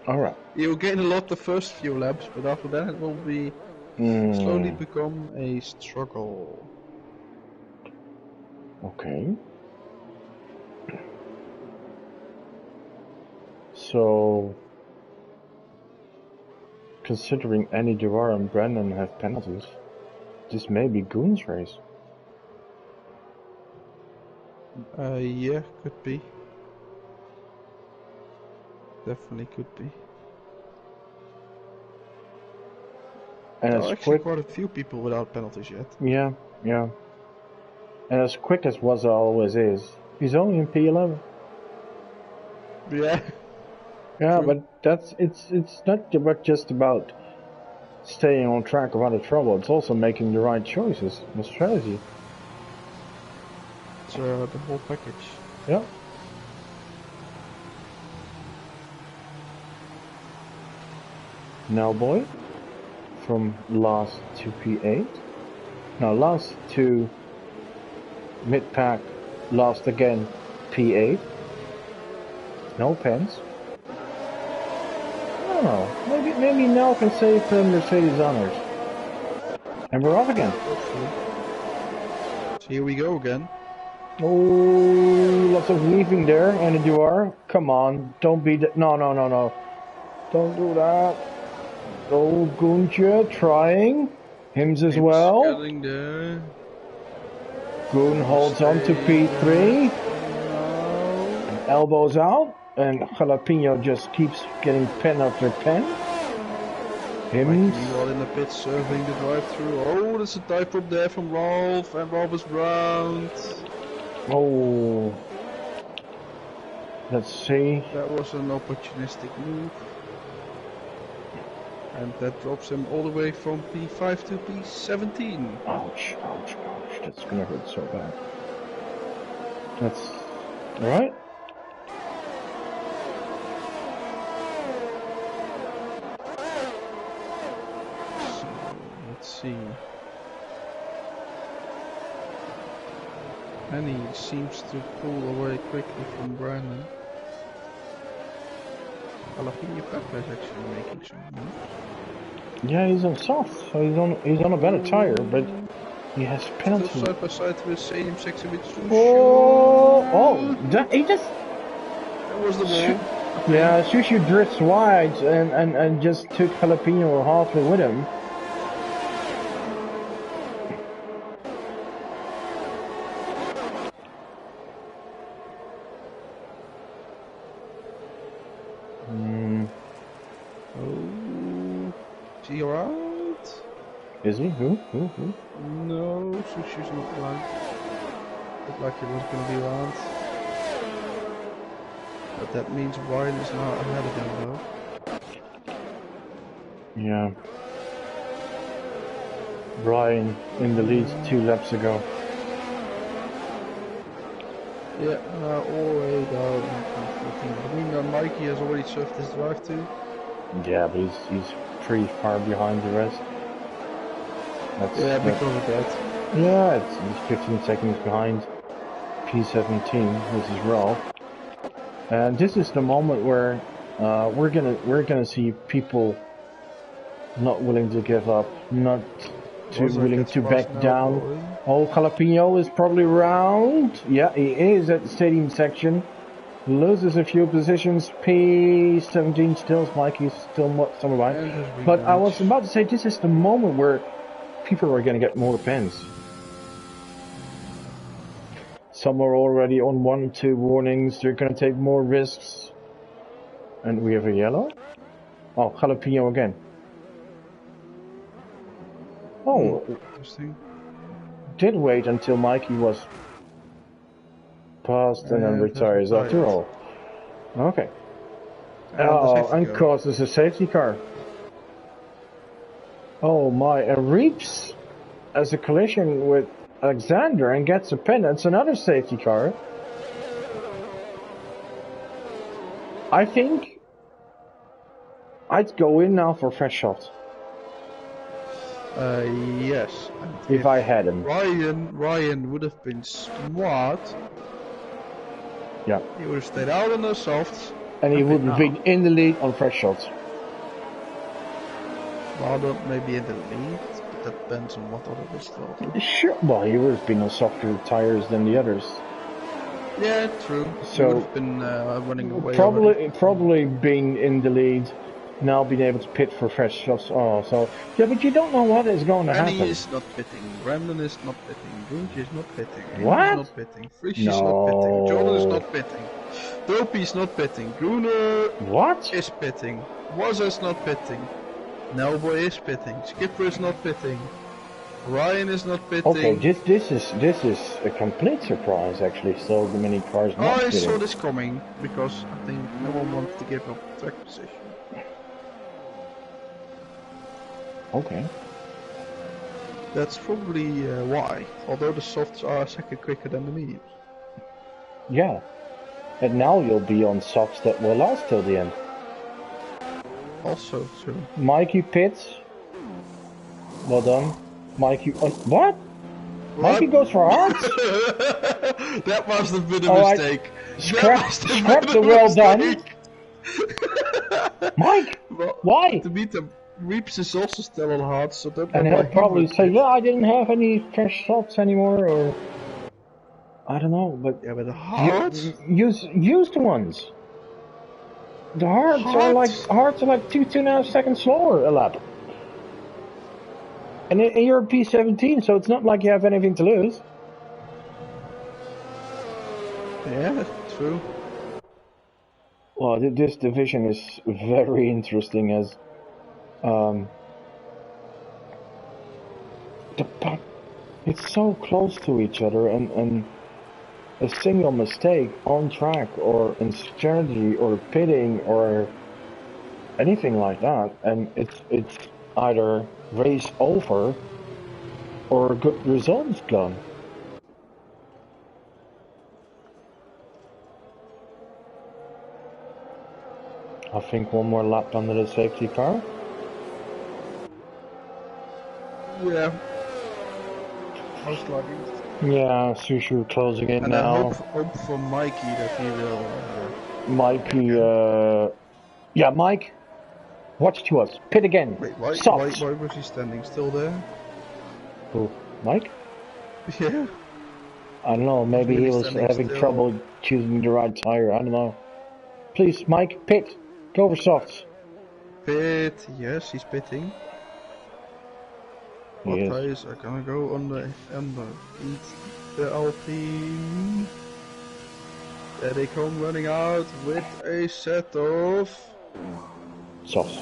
Alright. You'll gain a lot the first few laps, but after that it will be slowly become a struggle. Okay. So, considering Annie DTR and Brandon have penalties, this may be Goon's race. Yeah, could be. Definitely could be. And There are as actually quick, quite a few people without penalties yet. yeah. And as quick as Wazza always is, he's only in P11. Yeah. Yeah, True. but it's not just about staying on track or out of trouble. It's also making the right choices, the strategy. It's the whole package. Yeah. Now, boy, from last to P8. Now, last to mid-pack, last again, P8. No pens. I don't know. Maybe now can save Mercedes honors. And we're off again. So here we go again. Oh, lots of weaving there, and you are. Come on, don't be that. No. Don't do that. Oh, Gunja trying. Hims as well. Getting there. Goon holds on to P3. Elbows out. And Jalapeno just keeps getting pen after pen. Hims. Meanwhile in the pit serving the drive-through. Oh, there's a dive from there from Rolf. And Rolf is round. Oh. Let's see. That was an opportunistic move. And that drops him all the way from P5 to P17. Ouch. That's gonna hurt so bad. That's... Alright. So, let's see. And he seems to pull away quickly from Brandon. Jalapeno Pepper is actually making some moves. Yeah, he's on soft, so he's on a better tire, but he has penalty. Still side by side with Stadium section with Sushi. He just... That was the ball. Yeah, Sushi drifts wide and just took Jalapeno halfway with him. Is he around? Is he? Who? No, Sushi's not around. Looked like he was going to be around. But that means Ryan is now ahead of him though. Yeah. Brian in the lead 2 laps ago. Yeah, all the way down. I mean, Mikey has already served his drive too. Yeah, but he's pretty far behind the rest. Because of that. Yeah, he's 15 seconds behind P17, which is Ralph. And this is the moment where we're gonna see people not willing to give up, not too willing to back down. Oh, Jalapeno is probably round. Yeah, he is at the stadium section. Loses a few positions. P17 still. Mikey's still somewhere behind. But I was about to say, this is the moment where people are going to get more pens. Some are already on 1-2 warnings. They're going to take more risks. And we have a yellow. Oh, Jalapeno again. Oh, interesting. Did wait until Mikey was passed and then retires after all. Okay. And causes a safety car. Oh my, and Reeps as a collision with Alexander and gets a pin. It's another safety car. I think I'd go in now for fresh shot. Yes. If I had him. Ryan would have been smart. Yeah. He would have stayed out on the softs, and he Okay, would have now. been in the lead on fresh shots. Rather maybe in the lead, but that depends on what other was still. Sure, well, he would have been on softer tires than the others. Yeah, true. So He would have been running away probably being in the lead, now being able to pit for fresh shots. Oh, so yeah, but you don't know what is going to happen. Annie is not pitting, Brandon is not pitting, Gunji is not pitting, Amy What? is not pitting, Frisch is not pitting, Jordan is not pitting, Dopey is not pitting, Gruner What? is pitting, Wazza's not pitting, Nelboy is pitting, Skipper is not pitting, Ryan is not pitting. Okay, this is a complete surprise actually. So many cars not I pitting. saw this coming because I think no one wanted to give up track position. Okay. That's probably why, although the softs are a second quicker than the mediums. Yeah. And now you'll be on softs that will last till the end. Also true. Mikey pits. Well done. Mikey. What? Mikey goes for hards? That must have been a All mistake. Right. Scrap the well done. Mike! Well, Why? To beat them, Reeps is also still on hard, so that And he'll probably say, yeah, I didn't have any fresh softs anymore, or... I don't know, but... Yeah, but the hards? Use the ones. The hards are like 2.5 seconds slower a lap. And you're a P17, so it's not like you have anything to lose. Yeah, true. Well, this division is very interesting as it's so close to each other, and a single mistake on track or in strategy or pitting or anything like that, and it's either race over or good results gone. I think one more lap under the safety car. Yeah. Most likely. Yeah, Sushu closing in and now. I hope for Mikey that he will... Mikey, yeah, Mike, watch to us. Pit again. Wait, why was he standing still there? Who? Mike? Yeah. I don't know, maybe he was having trouble choosing the right tire, I don't know. Please, Mike, pit. Go for softs. Pit, yes, he's pitting. What tires are gonna go on the Alpine? There they come running out with a set of softs.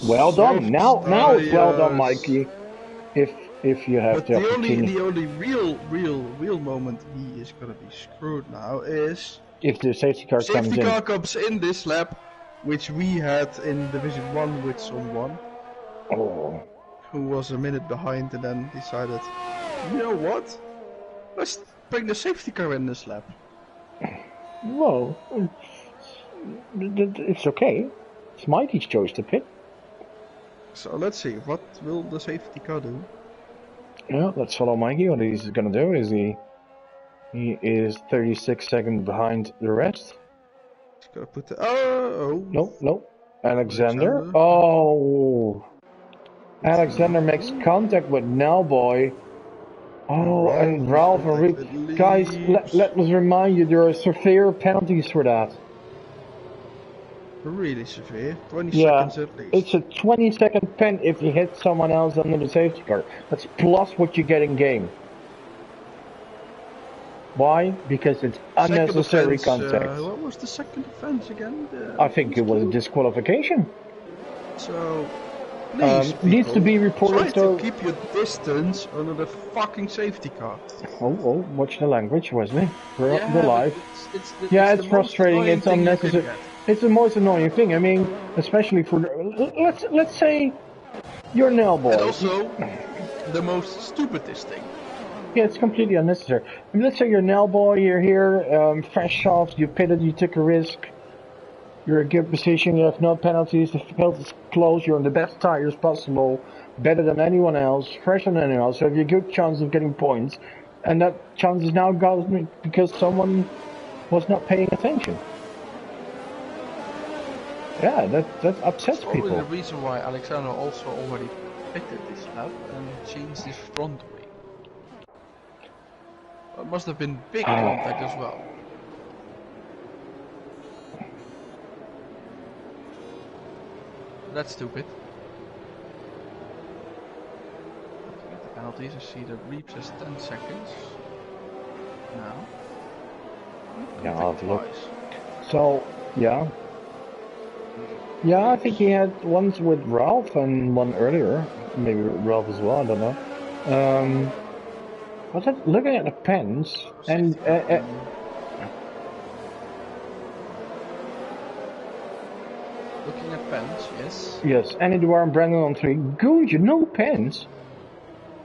Well done. Now it's well done, Mikey. If you have the opportunity. The only real moment he is gonna be screwed now is if the safety car comes in. Safety car comes in this lap, which we had in Division 1 with someone who was a minute behind and then decided, you know what? Let's bring the safety car in this lap. Well, it's okay. It's Mikey's choice to pit. So let's see, what will the safety car do? Yeah, let's follow Mikey. What he's gonna do is he is 36 seconds behind the rest. He's gonna put the No. Alexander. Oh, Alexander makes contact with Nellboy. Oh, and Ralph and Reed. Guys, let us remind you, there are severe penalties for that. Really severe. 20 seconds at least. It's a 20-second pen if you hit someone else under the safety car. That's plus what you get in game. Why? Because it's unnecessary contact. What was the second offense again? I think it was a disqualification. So, please, needs to be reported. Try to keep your distance under the fucking safety car. Oh, watch the language, Wesley. We're live. It's frustrating. It's unnecessary. It's the most annoying thing. I mean, especially for let's say you're Nellboy. And also, the most stupidest thing. Yeah, it's completely unnecessary. I mean, let's say you're Nellboy, you're here, fresh off, you pitted, you took a risk, you're in a good position, you have no penalties, the field is closed, you're on the best tires possible, better than anyone else, fresher than anyone else, so you have a good chance of getting points, and that chance is now gone because someone was not paying attention. Yeah, that upsets That's probably people. the reason why Alexander also already pitted this lap and changed his front wing. It must have been big contact as well. That's stupid. Looking at the penalties, I see that Reeves has 10 seconds. Now. Yeah, I'll have a look. Twice. So, yeah. Yeah, I think he had ones with Ralph and one earlier. Maybe Ralph as well, I don't know. But looking at the pens, and looking at pens, yes. yes, and Edouard and Brandon on 3. Good, you know pens.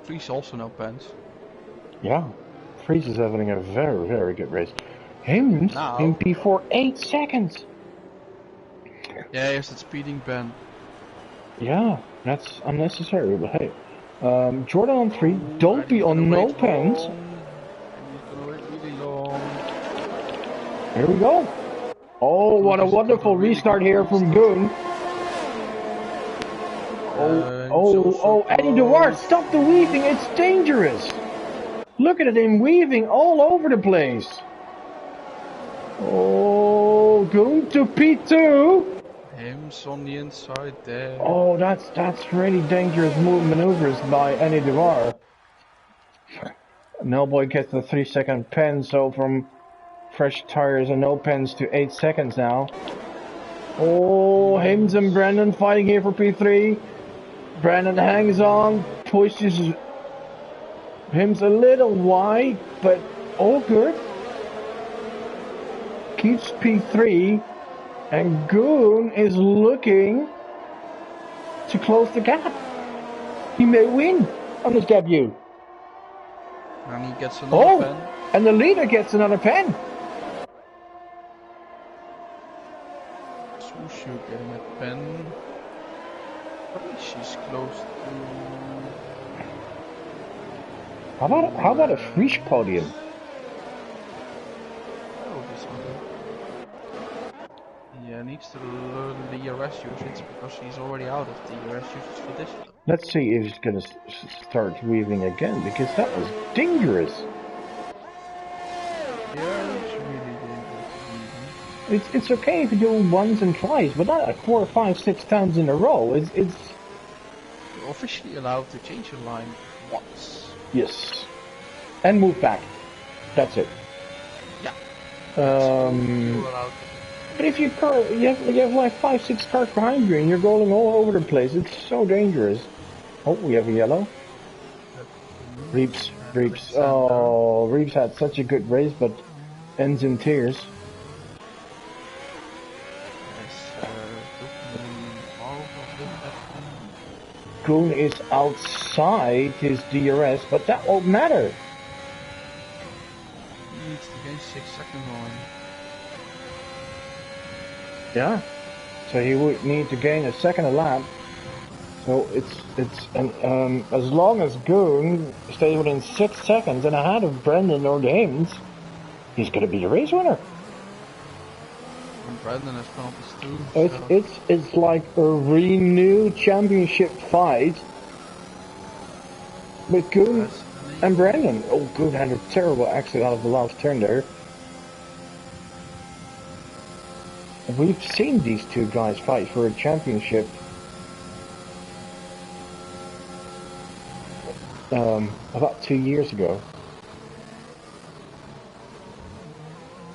Vries also no pens. Yeah, Vries is having a very, very good race. Hims in P4 8 seconds. Yeah, he has that speeding pen. Yeah, that's unnecessary, but hey. Jordan on 3, don't be on no pens. And he's gonna wait really long. Here we go. Oh, what a wonderful restart here from Goon. Eddie Duarte, stop the weaving, it's dangerous. Look at him weaving all over the place. Oh, Goon to P2. Hims on the inside there. Oh, that's really dangerous maneuvers by Eddie Duarte. Melboy gets the 3-second pen, so from fresh tires and no pens to 8 seconds now. Oh, Hims and Brandon fighting here for P3. Brandon hangs on, pushes Hims a little wide, but all good. Keeps P3, and Goon is looking to close the gap. He may win on his debut. And he gets another pen. And the leader gets another pen. Sushu getting a pen. She's close to... How about a Frisch podium? That would be something. Yeah, needs to learn the DRS usage because he's already out of DRS usage for this one. Let's see if he's gonna start weaving again, because that was dangerous. Yeah, it's really dangerous. It's okay if you do it once and twice, but not like 4, 5, 6 times in a row. It's You're officially allowed to change your line once. Yes, and move back. That's it. Yeah. But if you have like 5, 6 cars behind you and you're going all over the place, it's so dangerous. Oh, we have a yellow. Reeves. Oh, Reeves had such a good race, but ends in tears. Goon is outside his DRS, but that won't matter. He needs to gain 6 seconds on. Yeah, so he would need to gain a second a lap. So it's as long as Goon stays within 6 seconds and ahead of Brendan or the Hims, he's gonna be the race winner. And Brendan has penalties too. It's like a renewed championship fight with Goon and Brendan. Oh, Goon had a terrible accident out of the last turn there. We've seen these two guys fight for a championship about 2 years ago.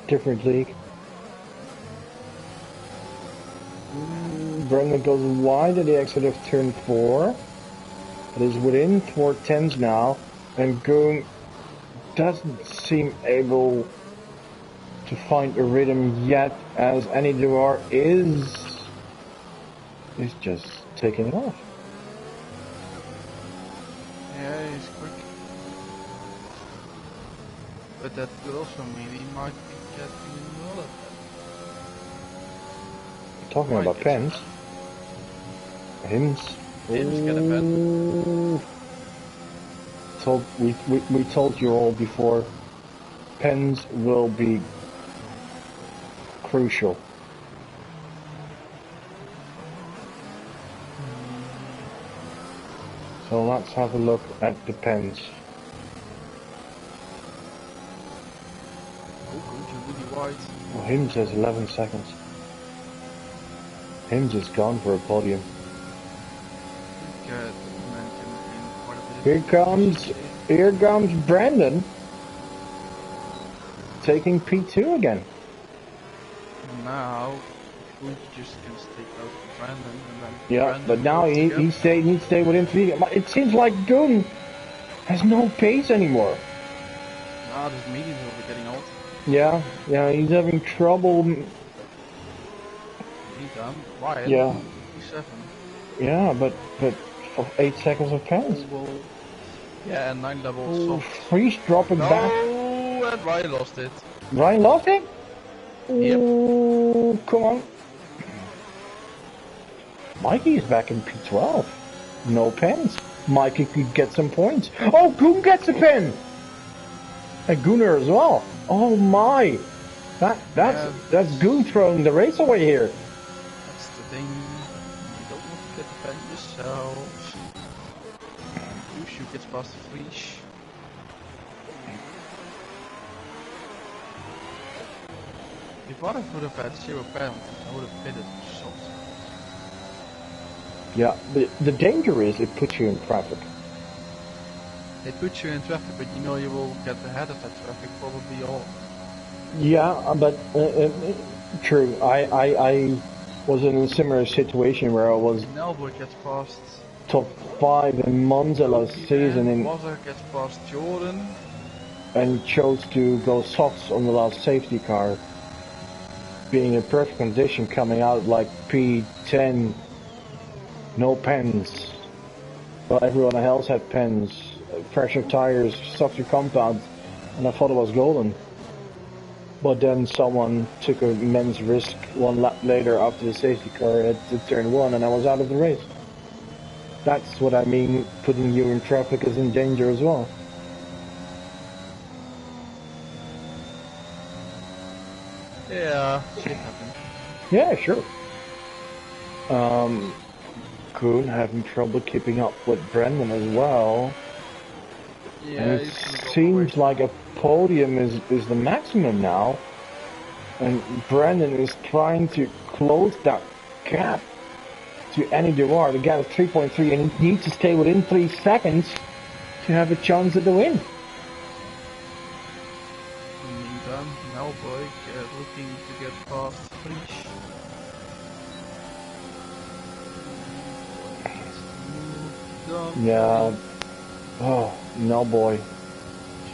Different league. Brendan goes wide at the exit of turn 4. It is within 4 tenths now, and Goon doesn't seem able to find a rhythm yet, as Annie Duarte is just taking it off. Yeah, he's quick. But that could also mean he might be getting another pen. Talking about pens. Hims get a pen. We told you all before, pens will be crucial. So let's have a look at the pens. Oh, going to really wide. Well, Hims has 11 seconds. Hims is gone for a podium. Get the momentum in quite a bit. Here comes Brandon. Taking P2 again. Now, Gunther just can stick out for Brandon, and then Yeah, Brandon but now he needs to stay within 3. It seems like Goon has no pace anymore. Ah, this medium will be getting old. Yeah, he's having trouble. Meantime, Ryan, Yeah. 57. Yeah, but for 8 seconds of pace. Yeah, and 9 levels soft. Freeze dropping back. Oh, and Ryan lost it. Ryan lost it? Yep. Ooh, come on. Mikey is back in P12. No pens. Mikey could get some points. Oh, Goon gets a pen! And Gunnar as well. Oh my! That's Goon throwing the race away here. That's the thing. You don't want to get the pen yourself. Yushu gets past the freeze. If I would have had 0 pen, I would have pitted soft. Yeah, the danger is it puts you in traffic. It puts you in traffic, but you know you will get ahead of that traffic probably all. Yeah, but true. I was in a similar situation where I was Nelboy gets past top 5 in Monza last season Mozart gets past Jordan. And chose to go softs on the last safety car. Being in perfect condition, coming out like P10, no pens. But everyone else had pens, fresher tires, softer compounds, and I thought it was golden. But then someone took an immense risk 1 lap later after the safety car had to turn 1 and I was out of the race. That's what I mean, putting you in traffic is in danger as well. Yeah, shit happened. Yeah, sure. Kuhn having trouble keeping up with Brendan as well. Yeah, and it seems like a podium is the maximum now. And Brendan is trying to close that gap to Annie Dewar. The gap is 3.3 and he needs to stay within 3 seconds to have a chance at the win. In the meantime, Melboy looking to get past Frisch. Yeah. Oh, no boy.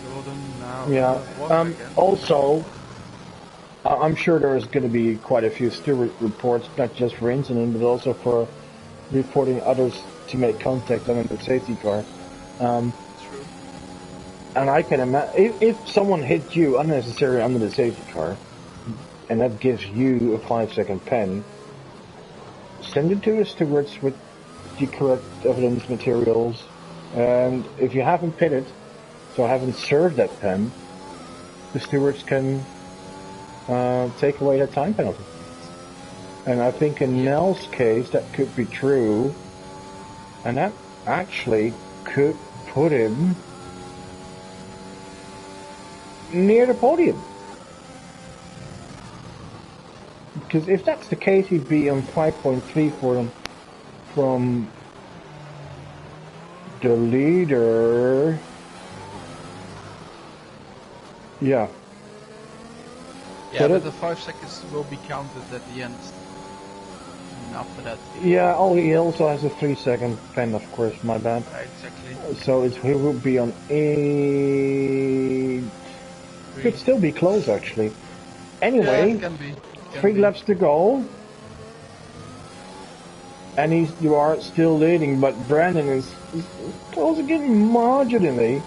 Jordan now. Yeah. Also, I'm sure there's going to be quite a few steward reports, not just for incident, but also for reporting others to make contact on the safety car. True. And I can imagine if someone hit you unnecessarily under the safety car, and that gives you a 5-second pen, send it to the stewards with the correct evidence materials. And if you haven't pitted, so haven't served that pen, the stewards can take away that time penalty. And I think in Nell's case that could be true, and that actually could put him near the podium. Because if that's the case, he'd be on 5.3 for them from the leader. Yeah. Yeah, but the 5 seconds will be counted at the end. And after that. Yeah, he also has a 3-second pen, of course, my bad. Exactly. So he will be on 8. Could still be close, actually. Anyway, yeah, can be. 3 laps to go. And you are still leading, but Brandon is close again marginally.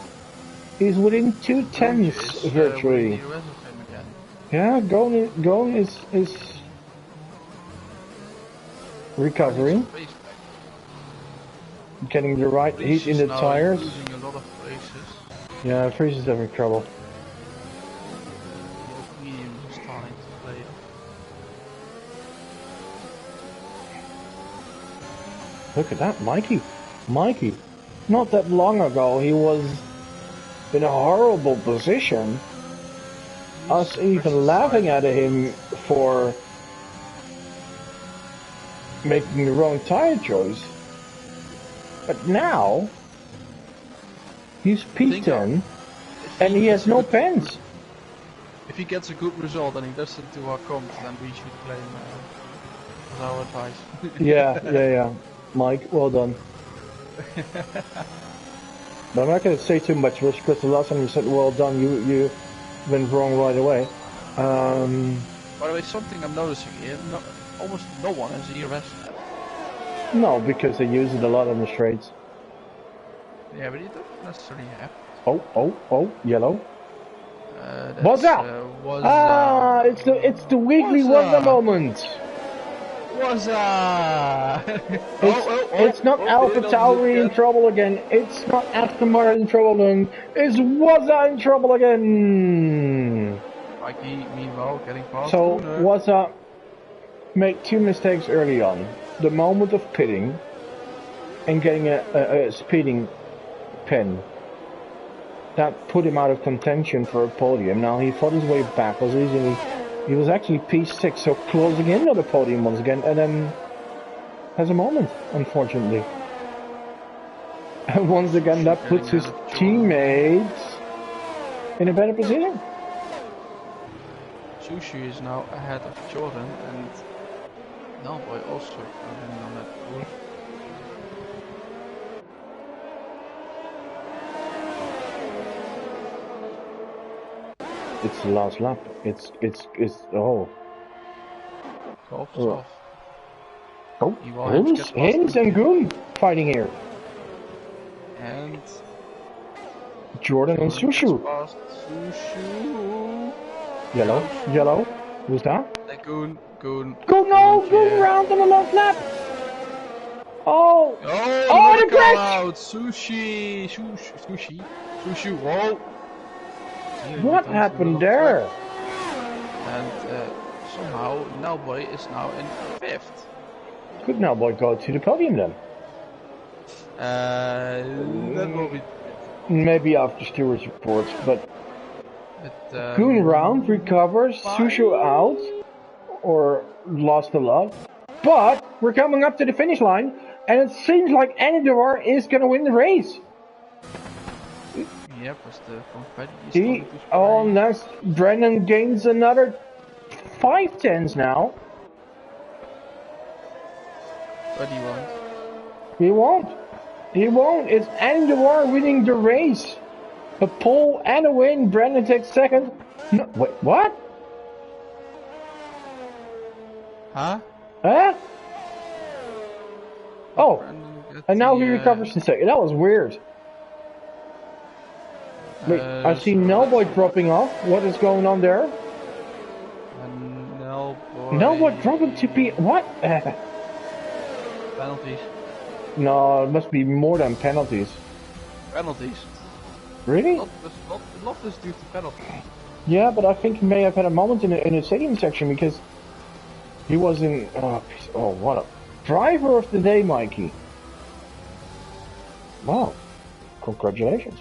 He's within 2 tenths virtually. Yeah, Gone is recovering. Getting the right heat in the tires. Losing a lot of races. Yeah, Friese is having trouble. Medium is starting to play. Look at that, Mikey. not that long ago, he was in a horrible position. Us even laughing at him for making the wrong tire choice. But now, he's P10 and he has no pens. If he gets a good result and he doesn't do our comps, then we should blame as our advice. Yeah. Mike, well done. But I'm not going to say too much, Rich, because the last time you said well done, you went wrong right away. By the way, something I'm noticing here, almost no one has ERS. No, because they use it a lot on the straights. Yeah, but you don't necessarily have. Oh, yellow. What's up? It's the weekly What's moment. What's It's not Alpha Tauri in trouble again. It's not Aston Martin in trouble again. It's Wazza in trouble again. Mikey, meanwhile, getting past. So Wazza made two mistakes early on. The moment of pitting and getting a speeding pen. That put him out of contention for a podium. Now he fought his way backwards easily. He was actually P6, so closing in on the podium once again, and then has a moment, unfortunately. And once again, that puts his teammates in a better position. Sushi is now ahead of Jordan, and Nalboy also coming on that pool. It's the last lap. It's oh. Off. Oh, Hens and Goon fighting here. And Jordan and Sushu. Yellow. Who's that? Goon. Goon round on the last lap. Oh, the crash! Out. Sushi. Whoa. What happened there? And somehow Nalboy is now in 5th. Could Nalboy go to the podium then? That will be maybe after stewards reports, but Goon round recovers, Sushu out, or lost a lot. But we're coming up to the finish line, and it seems like Anidor is going to win the race. Yep, as the confetti is unless Brennan gains another 5 tens now. But he won't. He won't. It's Anidor winning the race. A pole and a win. Brennan takes second. No, wait, what? Huh? Oh, and now he recovers in second. That was weird. Wait, I see Nalboy dropping off. What is going on there? Nalboy dropping to P... What? Penalties. No, it must be more than penalties. Penalties? Really? Not this due to penalties. Yeah, but I think he may have had a moment in the stadium section because he was in... Oh, what a... Driver of the day, Mikey. Wow. Congratulations.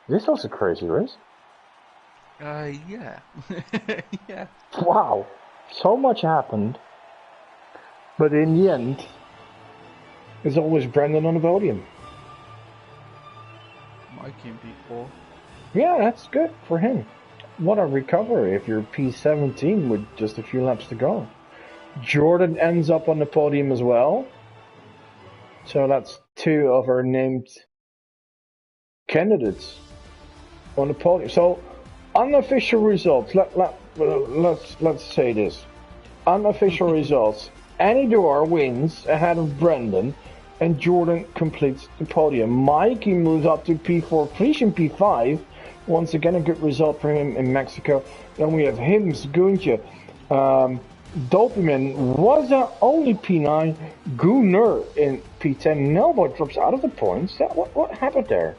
This was a crazy race. Yeah. Yeah. Wow. So much happened. But in the end, it's always Brendan on the podium. Mikey in P4. Yeah, that's good for him. What a recovery if you're P17 with just a few laps to go. Jordan ends up on the podium as well. So that's 2 of our named candidates on the podium. So unofficial results. Let's say this. Unofficial results. Anidor wins ahead of Brendan, and Jordan completes the podium. Mikey moves up to P4, Christian P5. Once again, a good result for him in Mexico. Then we have Hims, Guntje, Dopiman, Wazza only P9, Gunner in P10. Nalboy drops out of the points. What happened there?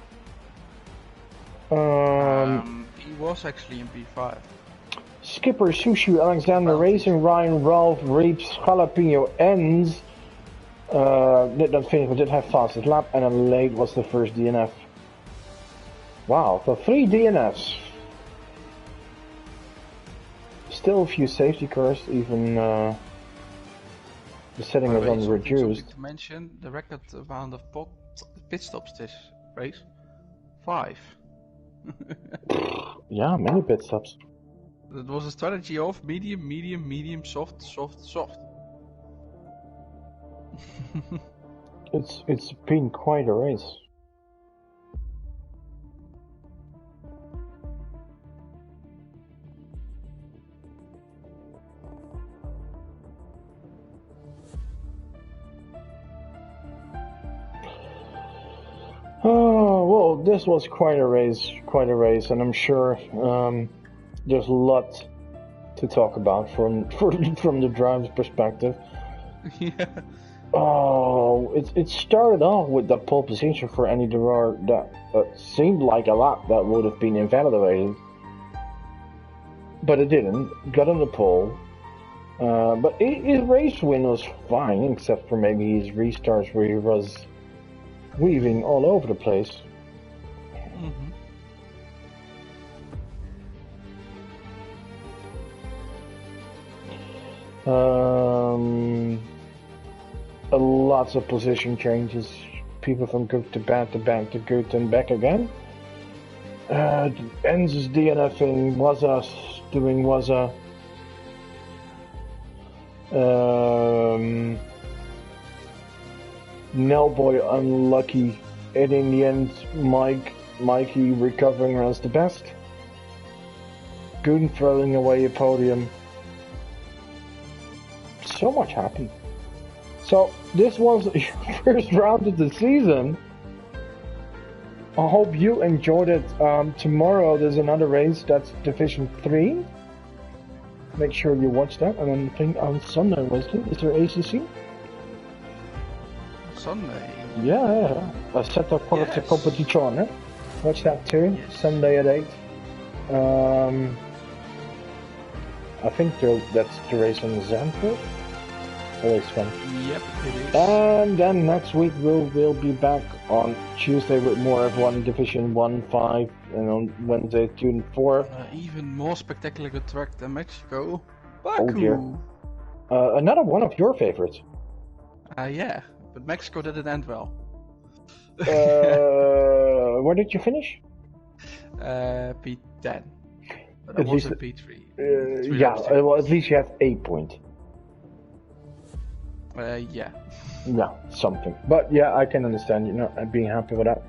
He was actually in P5. Skipper, Sushi, Alexander, Racing, Ryan, Ralph, Reeps, Jalapeno, Enz. Did not finish, but did have fastest lap, and then late was the first DNF. Wow, so 3 DNFs. Still a few safety cars, even the setting was on reduced. To mention, the record amount of pit stops this race, 5. Yeah, many pit stops. It was a strategy of medium, medium, medium, soft, soft, soft. It's been quite a race. Oh well, this was quite a race, and I'm sure there's a lot to talk about from the driver's perspective. Yeah. Oh, it started off with the pole position for Andy Gerard that seemed like a lot that would have been invalidated, but it didn't. Got on the pole, but his race win was fine, except for maybe his restarts where he was weaving all over the place. Lots of position changes. People from good to bad to bad to good and back again. Enz's DNFing, Waza doing Waza. Nellboy unlucky, and in the end, Mikey recovering as the best. Goon throwing away a podium. So much happy. So this was your first round of the season. I hope you enjoyed it. Tomorrow there's another race, that's Division 3. Make sure you watch that. And then I think on Sunday, Wesley, is there ACC? Sunday? Yeah. Assetto Quality Competizione. Watch that too. Yes. Sunday at 8. I think that's the race on Zandvoort. Always fun. Yep, it is. And then next week we'll be back on Tuesday with more F1 Division 1, 5, and on Wednesday 2 and 4. Even more spectacular track than Mexico. Baku. Oh dear. Another one of your favorites. Yeah, but Mexico didn't end well. Where did you finish? P10. But I was at P3. Yeah, well, at least you have 8 points. Yeah. Yeah, something. But yeah, I can understand you not being happy with that.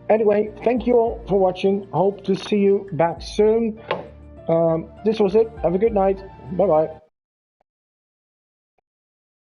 Anyway, thank you all for watching. Hope to see you back soon. This was it. Have a good night. Bye bye.